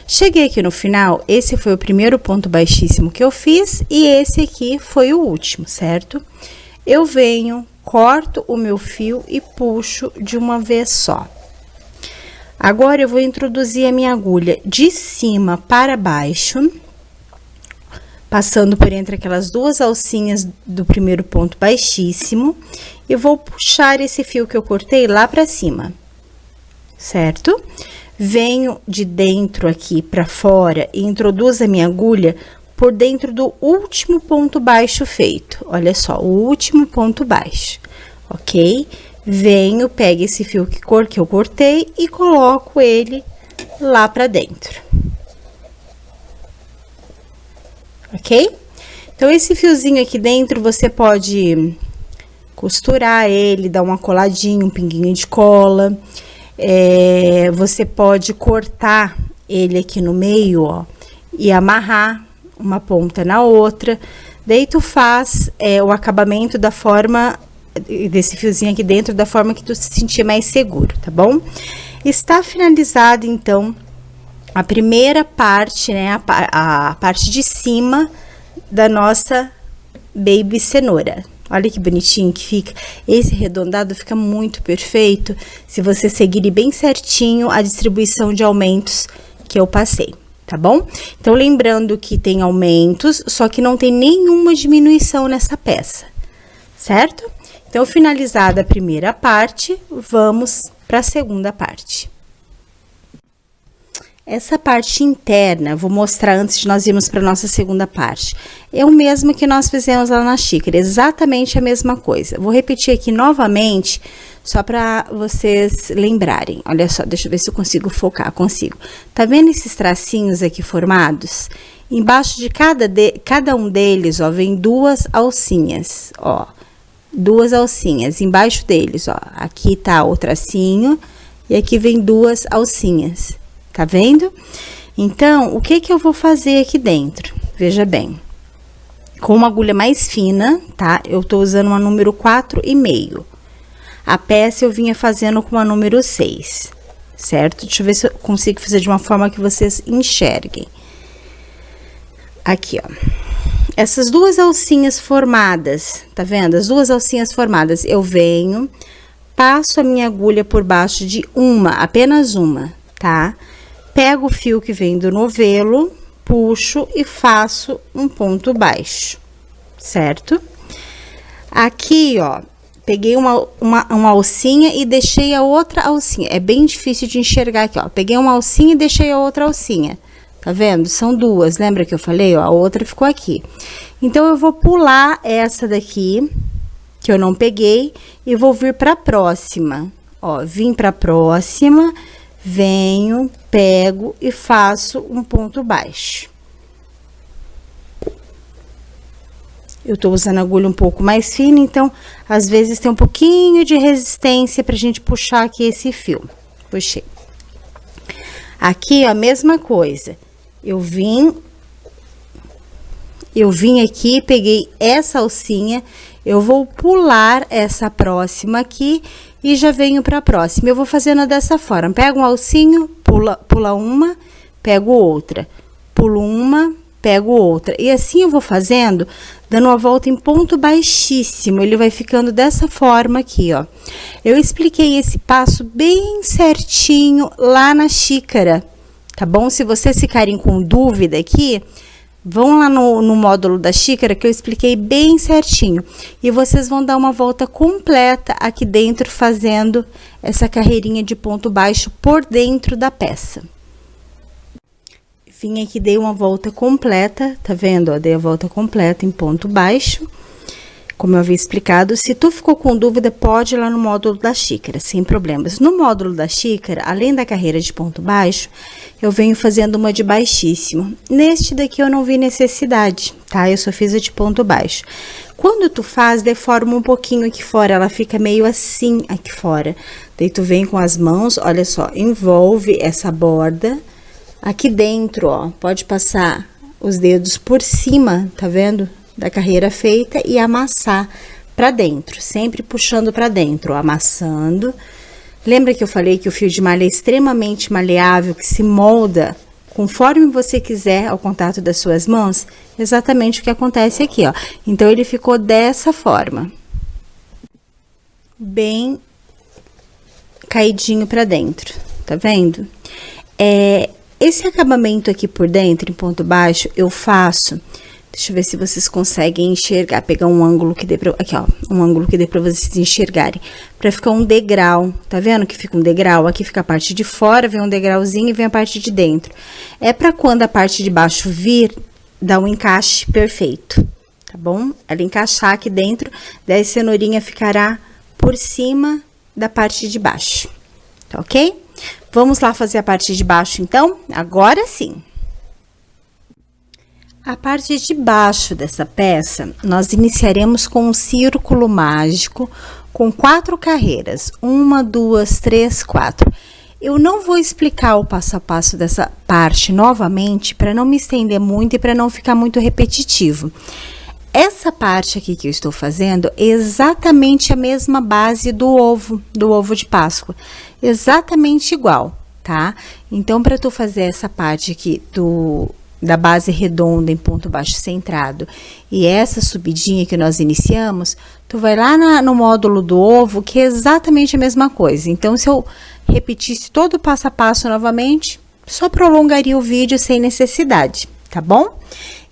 Cheguei aqui no final, esse foi o primeiro ponto baixíssimo que eu fiz e esse aqui foi o último, certo? Eu venho, corto o meu fio e puxo de uma vez só. Agora, eu vou introduzir a minha agulha de cima para baixo, passando por entre aquelas 2 alcinhas do primeiro ponto baixíssimo, e vou puxar esse fio que eu cortei lá para cima, certo? Venho de dentro aqui para fora e introduzo a minha agulha por dentro do último ponto baixo feito. Olha só, o último ponto baixo, ok? venho, pego esse fio que eu cortei e coloco ele lá pra dentro. Ok? Então, esse fiozinho aqui dentro, você pode costurar ele, dar uma coladinha, um pinguinho de cola. Você pode cortar ele aqui no meio, ó, e amarrar uma ponta na outra. Daí, tu faz o acabamento da forma desse fiozinho aqui dentro, da forma que tu se sentir mais seguro, tá bom? Está finalizada, então, a primeira parte, né, a parte de cima da nossa baby cenoura. Olha que bonitinho que fica. Esse arredondado fica muito perfeito se você seguir bem certinho a distribuição de aumentos que eu passei, tá bom? Então, lembrando que tem aumentos, só que não tem nenhuma diminuição nessa peça, certo? Então, finalizada a primeira parte, vamos para a segunda parte. Essa parte interna, vou mostrar antes de nós irmos para nossa segunda parte. É o mesmo que nós fizemos lá na xícara, exatamente a mesma coisa. Vou repetir aqui novamente, só para vocês lembrarem. Olha só, deixa eu ver se eu consigo focar, consigo. Tá vendo esses tracinhos aqui formados? Embaixo de cada um deles, ó, vem duas alcinhas, ó. Duas alcinhas, embaixo deles, ó. Aqui tá o tracinho e aqui vem duas alcinhas. Tá vendo? Então, o que eu vou fazer aqui dentro? Veja bem. Com uma agulha mais fina, tá? Eu tô usando uma número 4,5. A peça eu vinha fazendo com uma número 6, certo? Deixa eu ver se eu consigo fazer de uma forma que vocês enxerguem. Aqui, ó. Essas duas alcinhas formadas, tá vendo? As duas alcinhas formadas, eu venho, passo a minha agulha por baixo de apenas uma, tá? Pego o fio que vem do novelo, puxo e faço um ponto baixo, certo? Aqui, ó, peguei uma alcinha e deixei a outra alcinha. É bem difícil de enxergar aqui, ó. Peguei uma alcinha e deixei a outra alcinha. Tá vendo? São duas, lembra que eu falei, ó? A outra ficou aqui. Então, eu vou pular essa daqui, que eu não peguei, e vou vir pra próxima. Ó, vim pra próxima, venho, pego e faço um ponto baixo. Eu tô usando a agulha um pouco mais fina, então, às vezes tem um pouquinho de resistência pra gente puxar aqui esse fio. Puxei. Aqui, ó, a mesma coisa. Eu vim aqui, peguei essa alcinha, eu vou pular essa próxima aqui e já venho pra próxima. Eu vou fazendo dessa forma, pego um alcinho, pula uma, pego outra, pulo uma, pego outra. E assim eu vou fazendo, dando uma volta em ponto baixíssimo, ele vai ficando dessa forma aqui, ó. Eu expliquei esse passo bem certinho lá na xícara, tá bom? Se vocês ficarem com dúvida aqui, vão lá no módulo da xícara que eu expliquei bem certinho. E vocês vão dar uma volta completa aqui dentro, fazendo essa carreirinha de ponto baixo por dentro da peça. Vim aqui, dei uma volta completa, tá vendo? Ó, dei a volta completa em ponto baixo. Como eu havia explicado, se tu ficou com dúvida, pode ir lá no módulo da xícara, sem problemas. No módulo da xícara, além da carreira de ponto baixo, eu venho fazendo uma de baixíssimo. Neste daqui eu não vi necessidade, tá? Eu só fiz a de ponto baixo. Quando tu faz, deforma um pouquinho aqui fora, ela fica meio assim aqui fora. Daí tu vem com as mãos, olha só, envolve essa borda aqui dentro, ó. Pode passar os dedos por cima, tá vendo? Da carreira feita e amassar pra dentro, sempre puxando pra dentro, ó, amassando. Lembra que eu falei que o fio de malha é extremamente maleável, que se molda conforme você quiser ao contato das suas mãos? Exatamente o que acontece aqui, ó. Então, ele ficou dessa forma, bem caidinho pra dentro, tá vendo? Esse acabamento aqui por dentro, em ponto baixo, eu faço... Deixa eu ver se vocês conseguem enxergar, pegar um ângulo que dê pra... Aqui, ó, um ângulo que dê pra vocês enxergarem. Pra ficar um degrau, tá vendo que fica um degrau? Aqui fica a parte de fora, vem um degrauzinho e vem a parte de dentro. É pra quando a parte de baixo vir, dar um encaixe perfeito, tá bom? Ela encaixar aqui dentro, daí a cenourinha ficará por cima da parte de baixo, tá ok? Vamos lá fazer a parte de baixo, então? Agora sim. A parte de baixo dessa peça, nós iniciaremos com um círculo mágico com 4 carreiras. 1, 2, 3, 4. Eu não vou explicar o passo a passo dessa parte novamente, para não me estender muito e para não ficar muito repetitivo. Essa parte aqui que eu estou fazendo é exatamente a mesma base do ovo de Páscoa. Exatamente igual, tá? Então, para tu fazer essa parte aqui da base redonda em ponto baixo centrado e essa subidinha que nós iniciamos, tu vai lá no módulo do ovo, que é exatamente a mesma coisa. Então, se eu repetisse todo o passo a passo novamente, só prolongaria o vídeo sem necessidade, tá bom?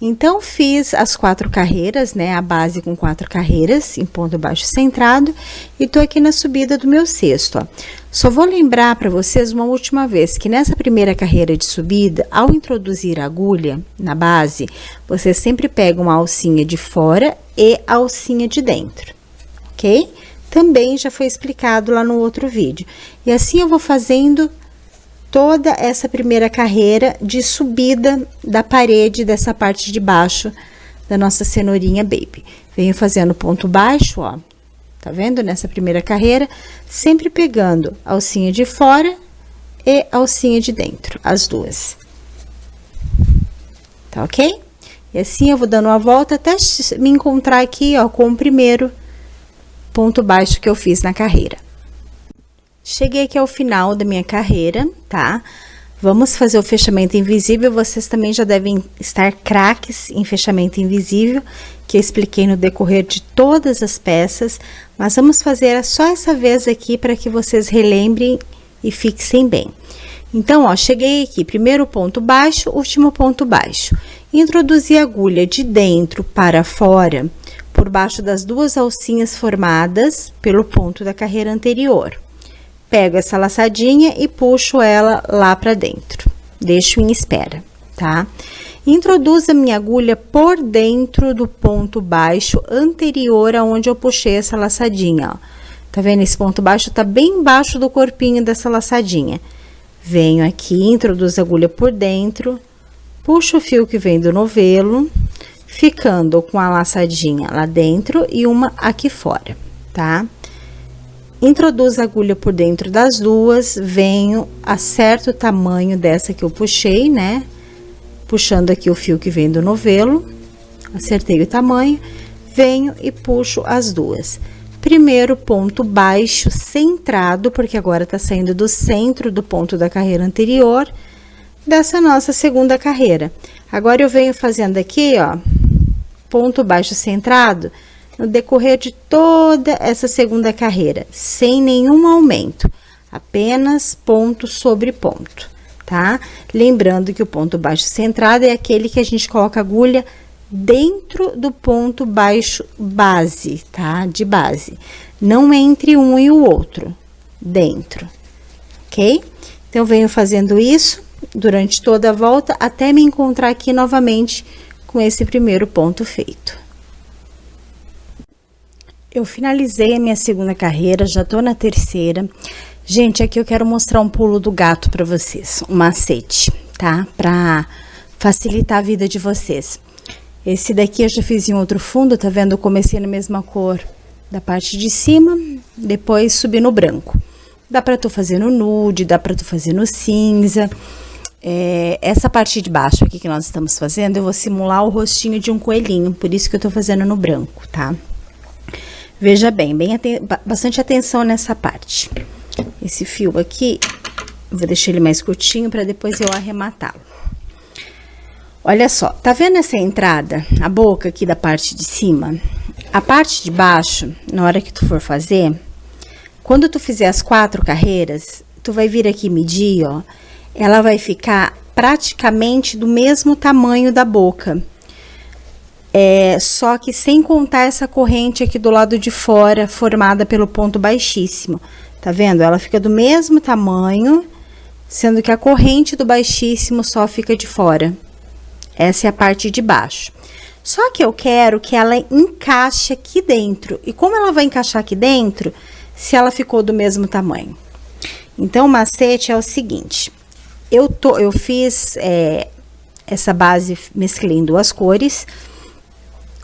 Então, fiz as 4 carreiras, né? A base com 4 carreiras em ponto baixo centrado e tô aqui na subida do meu cesto, ó. Só vou lembrar para vocês uma última vez que nessa primeira carreira de subida, ao introduzir a agulha na base, você sempre pega uma alcinha de fora e a alcinha de dentro, ok? Também já foi explicado lá no outro vídeo. E assim eu vou fazendo toda essa primeira carreira de subida da parede dessa parte de baixo da nossa cenourinha baby. Venho fazendo ponto baixo, ó, tá vendo? Nessa primeira carreira, sempre pegando a alcinha de fora e a alcinha de dentro, as duas. Tá ok? E assim eu vou dando uma volta até me encontrar aqui, ó, com o primeiro ponto baixo que eu fiz na carreira. Cheguei aqui ao final da minha carreira, tá? Vamos fazer o fechamento invisível. Vocês também já devem estar craques em fechamento invisível, que eu expliquei no decorrer de todas as peças, mas vamos fazer só essa vez aqui para que vocês relembrem e fixem bem. Então, ó, cheguei aqui, primeiro ponto baixo, último ponto baixo. Introduzi a agulha de dentro para fora, por baixo das 2 alcinhas formadas pelo ponto da carreira anterior. Pego essa laçadinha e puxo ela lá para dentro. Deixo em espera, tá? Introduzo a minha agulha por dentro do ponto baixo anterior aonde eu puxei essa laçadinha, ó. Tá vendo? Esse ponto baixo tá bem embaixo do corpinho dessa laçadinha. Venho aqui, introduzo a agulha por dentro, puxo o fio que vem do novelo, ficando com a laçadinha lá dentro e uma aqui fora, tá? Introduzo a agulha por dentro das duas, venho, acerto o tamanho dessa que eu puxei, né? Puxando aqui o fio que vem do novelo, acertei o tamanho, venho e puxo as duas. Primeiro ponto baixo centrado, porque agora tá saindo do centro do ponto da carreira anterior, dessa nossa segunda carreira. Agora, eu venho fazendo aqui, ó, ponto baixo centrado, no decorrer de toda essa segunda carreira, sem nenhum aumento, apenas ponto sobre ponto, tá? Lembrando que o ponto baixo centrado é aquele que a gente coloca a agulha dentro do ponto baixo base, tá? De base, não entre um e o outro, dentro, ok? Então, eu venho fazendo isso durante toda a volta, até me encontrar aqui novamente com esse primeiro ponto feito. Eu finalizei a minha segunda carreira, já tô na terceira. Gente, aqui eu quero mostrar um pulo do gato para vocês, um macete, tá? Para facilitar a vida de vocês. Esse daqui eu já fiz em outro fundo, tá vendo? Eu comecei na mesma cor da parte de cima, depois subi no branco. Dá pra tu fazer no nude, dá pra tu fazer no cinza. Essa parte de baixo aqui que nós estamos fazendo, eu vou simular o rostinho de um coelhinho, por isso que eu tô fazendo no branco, tá? Veja bem, bastante atenção nessa parte. Esse fio aqui, eu vou deixar ele mais curtinho para depois eu arrematá-lo. Olha só, tá vendo essa entrada, a boca aqui da parte de cima? A parte de baixo, na hora que tu for fazer, quando tu fizer as 4 carreiras, tu vai vir aqui medir, ó, ela vai ficar praticamente do mesmo tamanho da boca. Só que sem contar essa corrente aqui do lado de fora, formada pelo ponto baixíssimo. Tá vendo? Ela fica do mesmo tamanho, sendo que a corrente do baixíssimo só fica de fora. Essa é a parte de baixo. Só que eu quero que ela encaixe aqui dentro. E como ela vai encaixar aqui dentro, se ela ficou do mesmo tamanho. Então, o macete é o seguinte, eu fiz essa base, mesclei em 2 cores.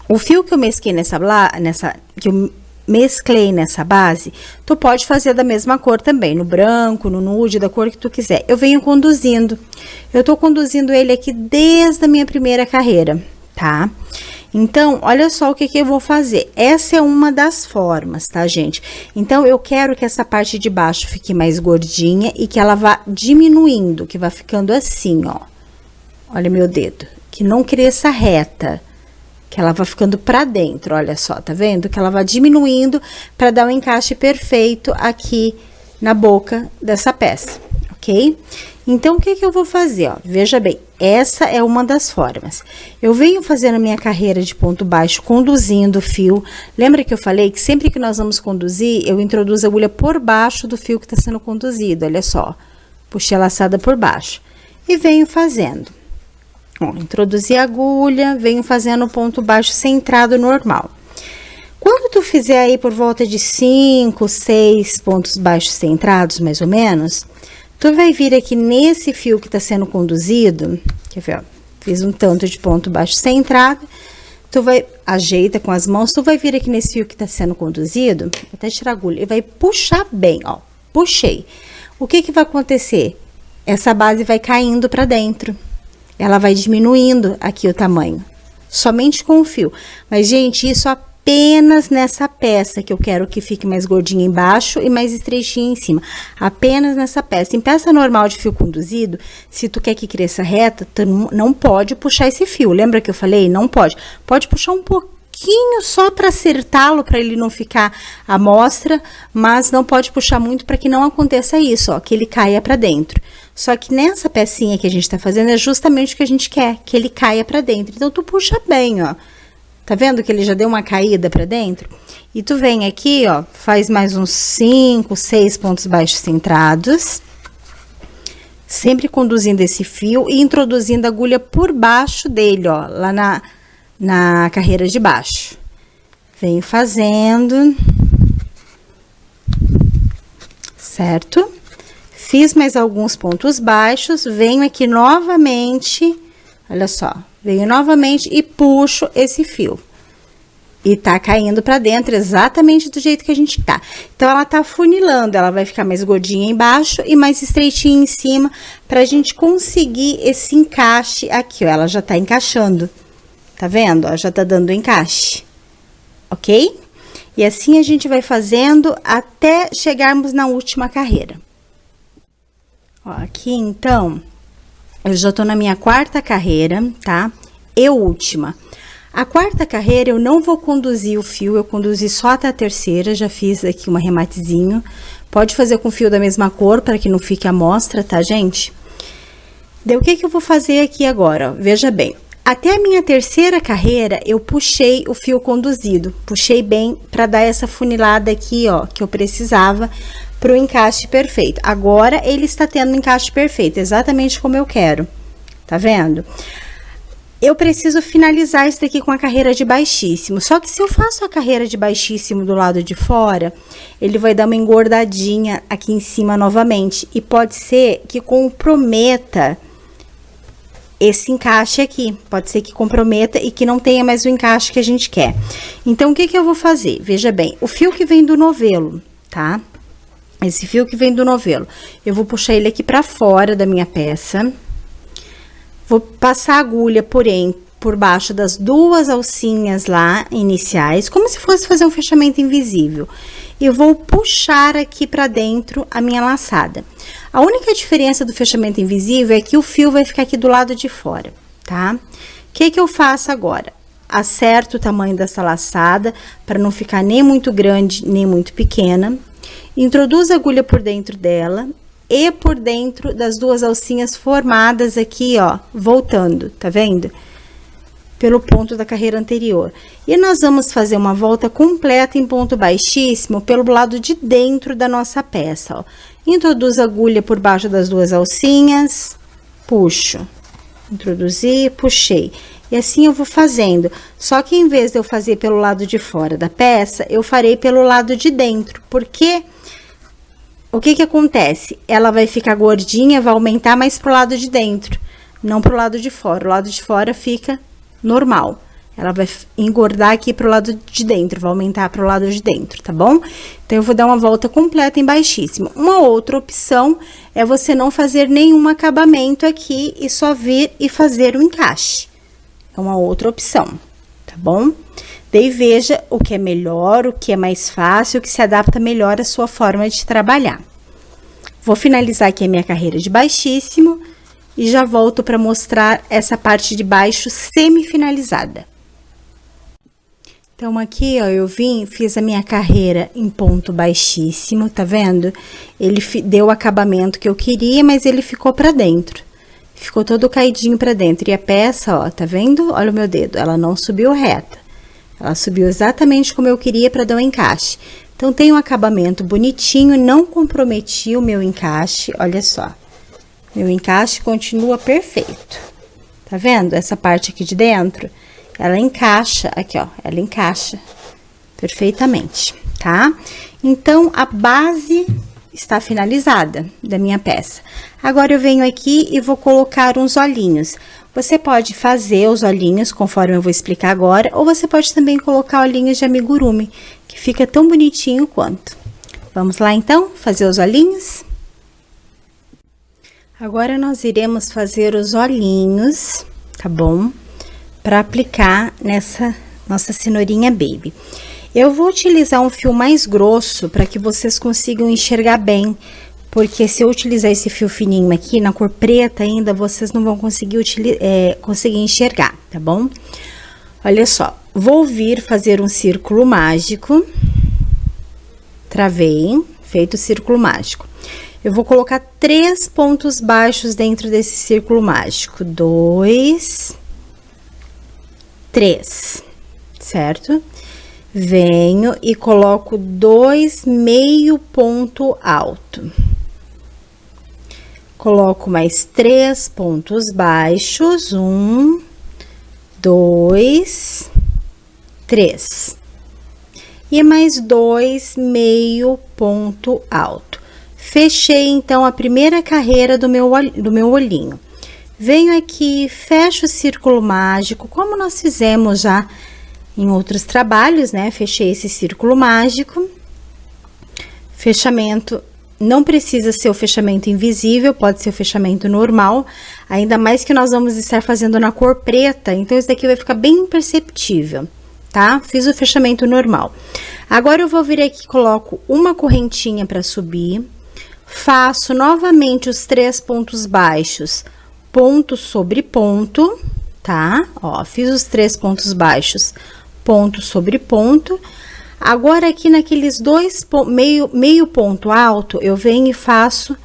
O fio que eu mesclei nessa base, tu pode fazer da mesma cor também, no branco, no nude, da cor que tu quiser. Eu venho conduzindo, eu tô conduzindo ele aqui desde a minha primeira carreira, tá? Então, olha só o que eu vou fazer. Essa é uma das formas, tá, gente? Então, eu quero que essa parte de baixo fique mais gordinha e que ela vá diminuindo, que vá ficando assim, ó. Olha meu dedo, que não cresça reta. Que ela vai ficando pra dentro, olha só, tá vendo? Que ela vai diminuindo para dar um encaixe perfeito aqui na boca dessa peça, ok? Então, o que eu vou fazer, ó? Veja bem, essa é uma das formas. Eu venho fazendo a minha carreira de ponto baixo, conduzindo o fio. Lembra que eu falei que sempre que nós vamos conduzir, eu introduzo a agulha por baixo do fio que tá sendo conduzido, olha só. Puxei a laçada por baixo. E venho fazendo. Ó, introduzi a agulha, venho fazendo o ponto baixo centrado normal. Quando tu fizer aí por volta de 5, 6 pontos baixos centrados, mais ou menos, tu vai vir aqui nesse fio que tá sendo conduzido, quer ver, ó, fiz um tanto de ponto baixo centrado, tu vai, ajeita com as mãos, tu vai vir aqui nesse fio que tá sendo conduzido, vou até tirar a agulha, e vai puxar bem, ó, puxei. O que vai acontecer? Essa base vai caindo pra dentro. Ela vai diminuindo aqui o tamanho, somente com o fio. Mas, gente, isso apenas nessa peça, que eu quero que fique mais gordinha embaixo e mais estreitinha em cima. Apenas nessa peça. Em peça normal de fio conduzido, se tu quer que cresça reta, tu não pode puxar esse fio. Lembra que eu falei? Não pode. Pode puxar um pouquinho só para acertá-lo, para ele não ficar à mostra, mas não pode puxar muito para que não aconteça isso, ó, que ele caia para dentro. Só que nessa pecinha que a gente tá fazendo é justamente o que a gente quer, que ele caia para dentro. Então, tu puxa bem, ó. Tá vendo que ele já deu uma caída para dentro? E tu vem aqui, ó, faz mais uns 5, 6 pontos baixos centrados. Sempre conduzindo esse fio e introduzindo a agulha por baixo dele, ó, lá na carreira de baixo. Venho fazendo. Certo? Fiz mais alguns pontos baixos, venho aqui novamente, olha só, venho novamente e puxo esse fio. E tá caindo pra dentro exatamente do jeito que a gente tá. Então, ela tá funilando, ela vai ficar mais gordinha embaixo e mais estreitinha em cima, pra gente conseguir esse encaixe aqui, ó, ela já tá encaixando. Tá vendo? Ó, já tá dando encaixe, ok? E assim a gente vai fazendo até chegarmos na última carreira. Ó, aqui, então, eu já tô na minha 4ª carreira, tá? E última. A 4ª carreira eu não vou conduzir o fio, eu conduzi só até a 3ª, já fiz aqui um arrematezinho. Pode fazer com fio da mesma cor, para que não fique à mostra, tá, gente? Daí, o que eu vou fazer aqui agora? Ó, veja bem, até a minha 3ª carreira, eu puxei o fio conduzido. Puxei bem para dar essa funilada aqui, ó, que eu precisava para o encaixe perfeito. Agora, ele está tendo um encaixe perfeito, exatamente como eu quero. Tá vendo? Eu preciso finalizar isso daqui com a carreira de baixíssimo. Só que se eu faço a carreira de baixíssimo do lado de fora, ele vai dar uma engordadinha aqui em cima novamente. E pode ser que comprometa esse encaixe aqui. Pode ser que comprometa e que não tenha mais o encaixe que a gente quer. Então, o que eu vou fazer? Veja bem, o fio que vem do novelo, tá? Esse fio que vem do novelo, eu vou puxar ele aqui pra fora da minha peça. Vou passar a agulha, porém, por baixo das 2 alcinhas lá, iniciais, como se fosse fazer um fechamento invisível. E vou puxar aqui pra dentro a minha laçada. A única diferença do fechamento invisível é que o fio vai ficar aqui do lado de fora, tá? O que eu faço agora? Acerto o tamanho dessa laçada, para não ficar nem muito grande, nem muito pequena. Introduzo a agulha por dentro dela e por dentro das 2 alcinhas formadas aqui, ó, voltando, tá vendo? Pelo ponto da carreira anterior. E nós vamos fazer uma volta completa em ponto baixíssimo pelo lado de dentro da nossa peça, ó. Introduzo a agulha por baixo das 2 alcinhas, puxo. Introduzi, puxei. E assim eu vou fazendo. Só que em vez de eu fazer pelo lado de fora da peça, eu farei pelo lado de dentro. Porque o que que acontece? Ela vai ficar gordinha, vai aumentar mais pro lado de dentro, não pro lado de fora. O lado de fora fica normal. Ela vai engordar aqui pro lado de dentro, vai aumentar pro lado de dentro, tá bom? Então, eu vou dar uma volta completa em baixíssimo. Uma outra opção é você não fazer nenhum acabamento aqui e só vir e fazer o encaixe. É uma outra opção, tá bom? Daí, veja o que é melhor, o que é mais fácil, o que se adapta melhor à sua forma de trabalhar. Vou finalizar aqui a minha carreira de baixíssimo e já volto para mostrar essa parte de baixo semi-finalizada. Então, aqui, ó, eu fiz a minha carreira em ponto baixíssimo, tá vendo? Ele deu o acabamento que eu queria, mas ele ficou pra dentro. Ficou todo caidinho pra dentro. E a peça, ó, tá vendo? Olha o meu dedo, ela não subiu reta. Ela subiu exatamente como eu queria pra dar um encaixe. Então, tem um acabamento bonitinho, não comprometi o meu encaixe, olha só. Meu encaixe continua perfeito. Tá vendo? Essa parte aqui de dentro... Ela encaixa, aqui ó, ela encaixa perfeitamente, tá? Então, a base está finalizada da minha peça. Agora, eu venho aqui e vou colocar uns olhinhos. Você pode fazer os olhinhos, conforme eu vou explicar agora, ou você pode também colocar olhinhos de amigurumi, que fica tão bonitinho quanto. Vamos lá, então, fazer os olhinhos? Agora, nós iremos fazer os olhinhos, tá bom? Para aplicar nessa nossa cenourinha baby. Eu vou utilizar um fio mais grosso para que vocês consigam enxergar bem, porque se eu utilizar esse fio fininho aqui, na cor preta ainda, vocês não vão conseguir enxergar, tá bom? Olha só, vou vir fazer um círculo mágico, travei, feito o círculo mágico. Eu vou colocar 3 pontos baixos dentro desse círculo mágico, 2... 3, certo? Venho e coloco 2 meio ponto alto. Coloco mais 3 pontos baixos, 1, 2, 3. E mais 2 meio ponto alto. Fechei, então, a primeira carreira do meu olhinho. Venho aqui, fecho o círculo mágico, como nós fizemos já em outros trabalhos, né? Fechei esse círculo mágico. Fechamento, não precisa ser o fechamento invisível, pode ser o fechamento normal. Ainda mais que nós vamos estar fazendo na cor preta, então isso daqui vai ficar bem imperceptível, tá? Fiz o fechamento normal. Agora, eu vou vir aqui, coloco uma correntinha para subir. Faço novamente os 3 pontos baixos, ponto sobre ponto, tá? Ó, fiz os 3 pontos baixos, ponto sobre ponto. Agora, aqui naqueles 2 meio ponto alto, eu venho e faço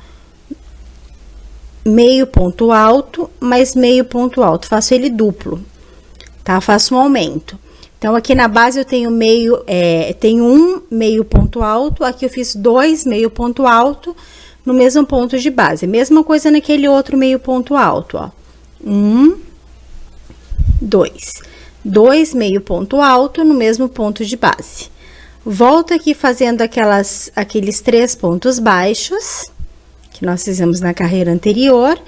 meio ponto alto, mais meio ponto alto. Faço ele duplo, tá? Faço um aumento. Então, aqui na base eu tenho tenho um meio ponto alto, aqui eu fiz 2 meio ponto alto, no mesmo ponto de base. Mesma coisa naquele outro meio ponto alto, ó. 1, 2. 2 meio ponto alto no mesmo ponto de base. Volto aqui fazendo aqueles 3 pontos baixos, que nós fizemos na carreira anterior.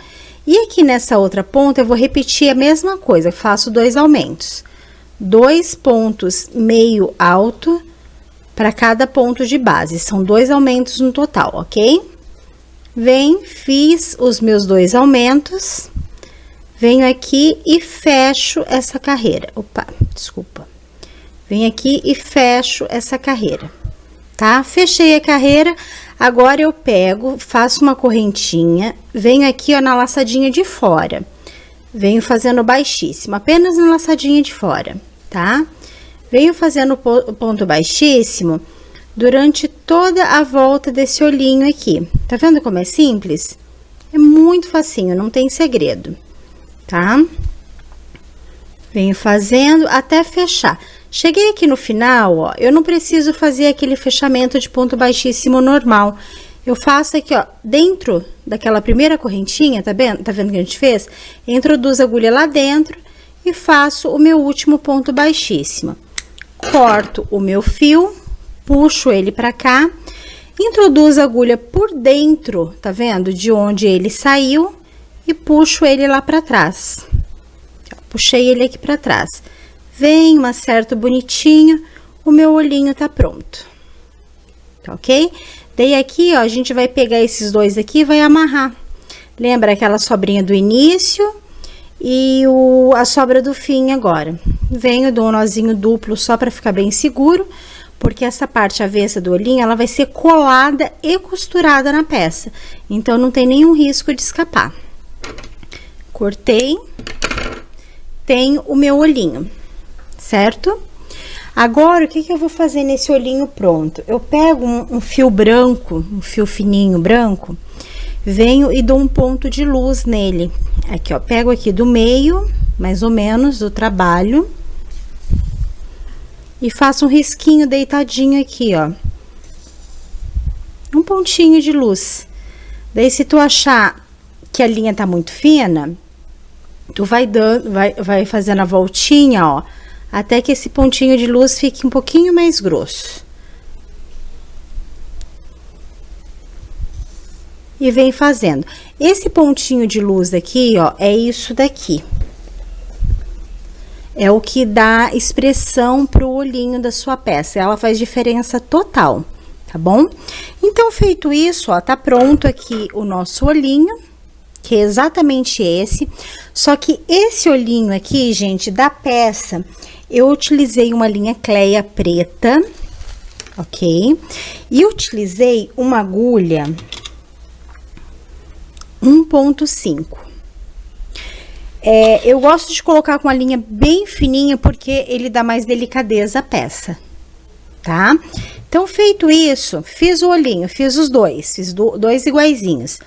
E aqui nessa outra ponta, eu vou repetir a mesma coisa. Faço 2 aumentos. 2 pontos meio alto para cada ponto de base. São 2 aumentos no total, ok? Fiz os meus 2 aumentos, venho aqui e fecho essa carreira. Opa, desculpa. Venho aqui e fecho essa carreira, tá? Fechei a carreira, agora eu pego, faço uma correntinha, venho aqui, ó, na laçadinha de fora. Venho fazendo baixíssimo, apenas na laçadinha de fora, tá? Venho fazendo o ponto baixíssimo durante toda a volta desse olhinho aqui. Tá vendo como é simples? É muito facinho, não tem segredo, tá? Venho fazendo até fechar. Cheguei aqui no final, ó, eu não preciso fazer aquele fechamento de ponto baixíssimo normal. Eu faço aqui, ó, dentro daquela primeira correntinha, tá vendo? Tá vendo que a gente fez? Introduzo a agulha lá dentro e faço o meu último ponto baixíssimo. Corto o meu fio, puxo ele para cá, introduzo a agulha por dentro, tá vendo? De onde ele saiu e puxo ele lá para trás. Puxei ele aqui para trás. Venho, acerto bonitinho, o meu olhinho tá pronto. Tá ok? Daí aqui, ó, a gente vai pegar esses dois aqui e vai amarrar. Lembra aquela sobrinha do início e a sobra do fim agora. Venho, dou um nozinho duplo só para ficar bem seguro, porque essa parte avessa do olhinho, ela vai ser colada e costurada na peça. Então, não tem nenhum risco de escapar. Cortei. Tenho o meu olhinho, certo? Agora, o que eu vou fazer nesse olhinho pronto? Eu pego um fio branco, um fio fininho branco, venho e dou um ponto de luz nele. Aqui, ó, pego aqui do meio, mais ou menos, do trabalho, e faço um risquinho deitadinho aqui, ó. Um pontinho de luz. Daí, se tu achar que a linha tá muito fina, tu vai fazendo a voltinha, ó, até que esse pontinho de luz fique um pouquinho mais grosso. E vem fazendo. Esse pontinho de luz aqui, ó, é isso daqui. É o que dá expressão pro olhinho da sua peça. Ela faz diferença total, tá bom? Então, feito isso, ó, tá pronto aqui o nosso olhinho, que é exatamente esse, só que esse olhinho aqui, gente, da peça, eu utilizei uma linha Cleia preta, ok? E utilizei uma agulha 1.5. Eu gosto de colocar com a linha bem fininha, porque ele dá mais delicadeza à peça, tá? Então, feito isso, fiz o olhinho, fiz os dois, fiz dois iguaizinhos.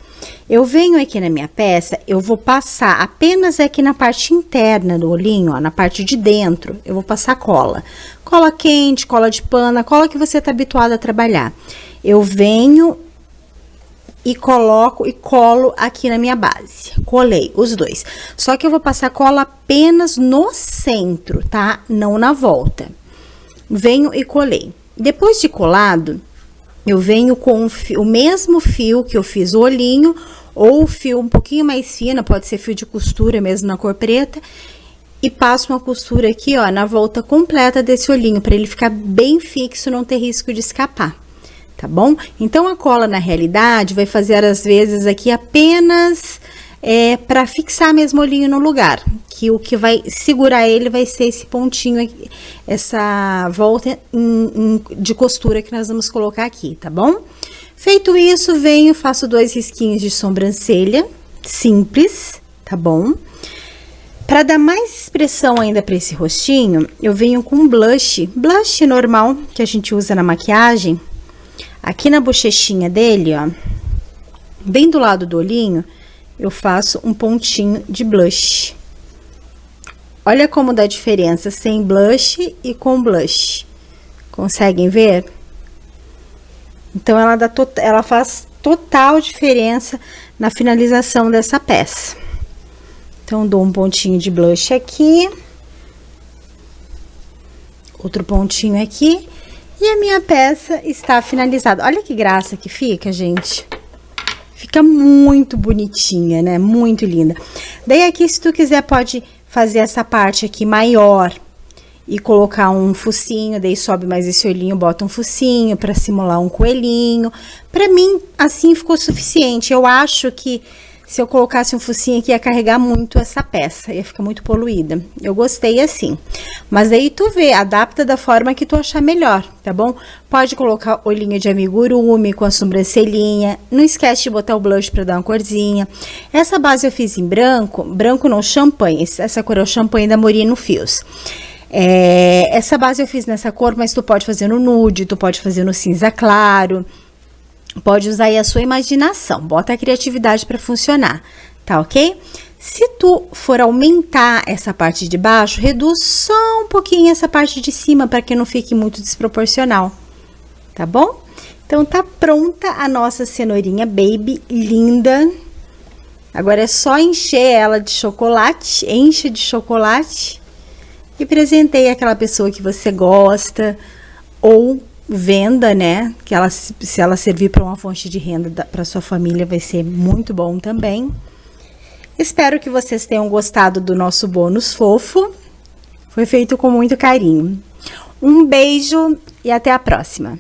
Eu venho aqui na minha peça, eu vou passar apenas aqui na parte interna do olhinho, ó, na parte de dentro, eu vou passar cola. Cola quente, cola de pano, cola que você tá habituado a trabalhar. Eu venho e coloco e colo aqui na minha base. Colei os dois. Só que eu vou passar cola apenas no centro, tá? Não na volta. Venho e colei. Depois de colado, eu venho com o mesmo fio que eu fiz o olhinho, ou fio um pouquinho mais fino, pode ser fio de costura mesmo na cor preta, e passo uma costura aqui, ó, na volta completa desse olhinho, para ele ficar bem fixo, não ter risco de escapar, tá bom? Então, a cola, na realidade, vai fazer, às vezes, aqui apenas para fixar mesmo o olhinho no lugar, que o que vai segurar ele vai ser esse pontinho aqui, essa volta de costura que nós vamos colocar aqui, tá bom? Feito isso, venho, faço dois risquinhos de sobrancelha, simples, tá bom? Para dar mais expressão ainda para esse rostinho, eu venho com blush normal, que a gente usa na maquiagem, aqui na bochechinha dele, ó, bem do lado do olhinho, eu faço um pontinho de blush. Olha como dá diferença sem blush e com blush. Conseguem ver? Então, ela faz total diferença na finalização dessa peça. Então, dou um pontinho de blush aqui. Outro pontinho aqui. E a minha peça está finalizada. Olha que graça que fica, gente. Fica muito bonitinha, né? Muito linda. Daí, aqui, se tu quiser, pode fazer essa parte aqui maior e colocar um focinho, daí sobe mais esse olhinho, bota um focinho para simular um coelhinho. Pra mim, assim ficou suficiente. Eu acho que se eu colocasse um focinho aqui, ia carregar muito essa peça, ia ficar muito poluída. Eu gostei assim. Mas aí tu vê, adapta da forma que tu achar melhor, tá bom? Pode colocar olhinho de amigurumi com a sobrancelhinha. Não esquece de botar o blush pra dar uma corzinha. Essa base eu fiz em branco, branco não, champanhe. Essa cor é o champanhe da Morino Fios. Essa base eu fiz nessa cor, mas tu pode fazer no nude, tu pode fazer no cinza claro. Pode usar aí a sua imaginação, bota a criatividade para funcionar, tá ok? Se tu for aumentar essa parte de baixo, reduz só um pouquinho essa parte de cima para que não fique muito desproporcional, tá bom? Então, tá pronta a nossa cenourinha baby linda. Agora é só encher ela de chocolate, enche de chocolate e presenteie aquela pessoa que você gosta, ou venda, né? Que ela, se ela servir para uma fonte de renda para sua família, vai ser muito bom também. Espero que vocês tenham gostado do nosso bônus fofo. Foi feito com muito carinho. Um beijo e até a próxima!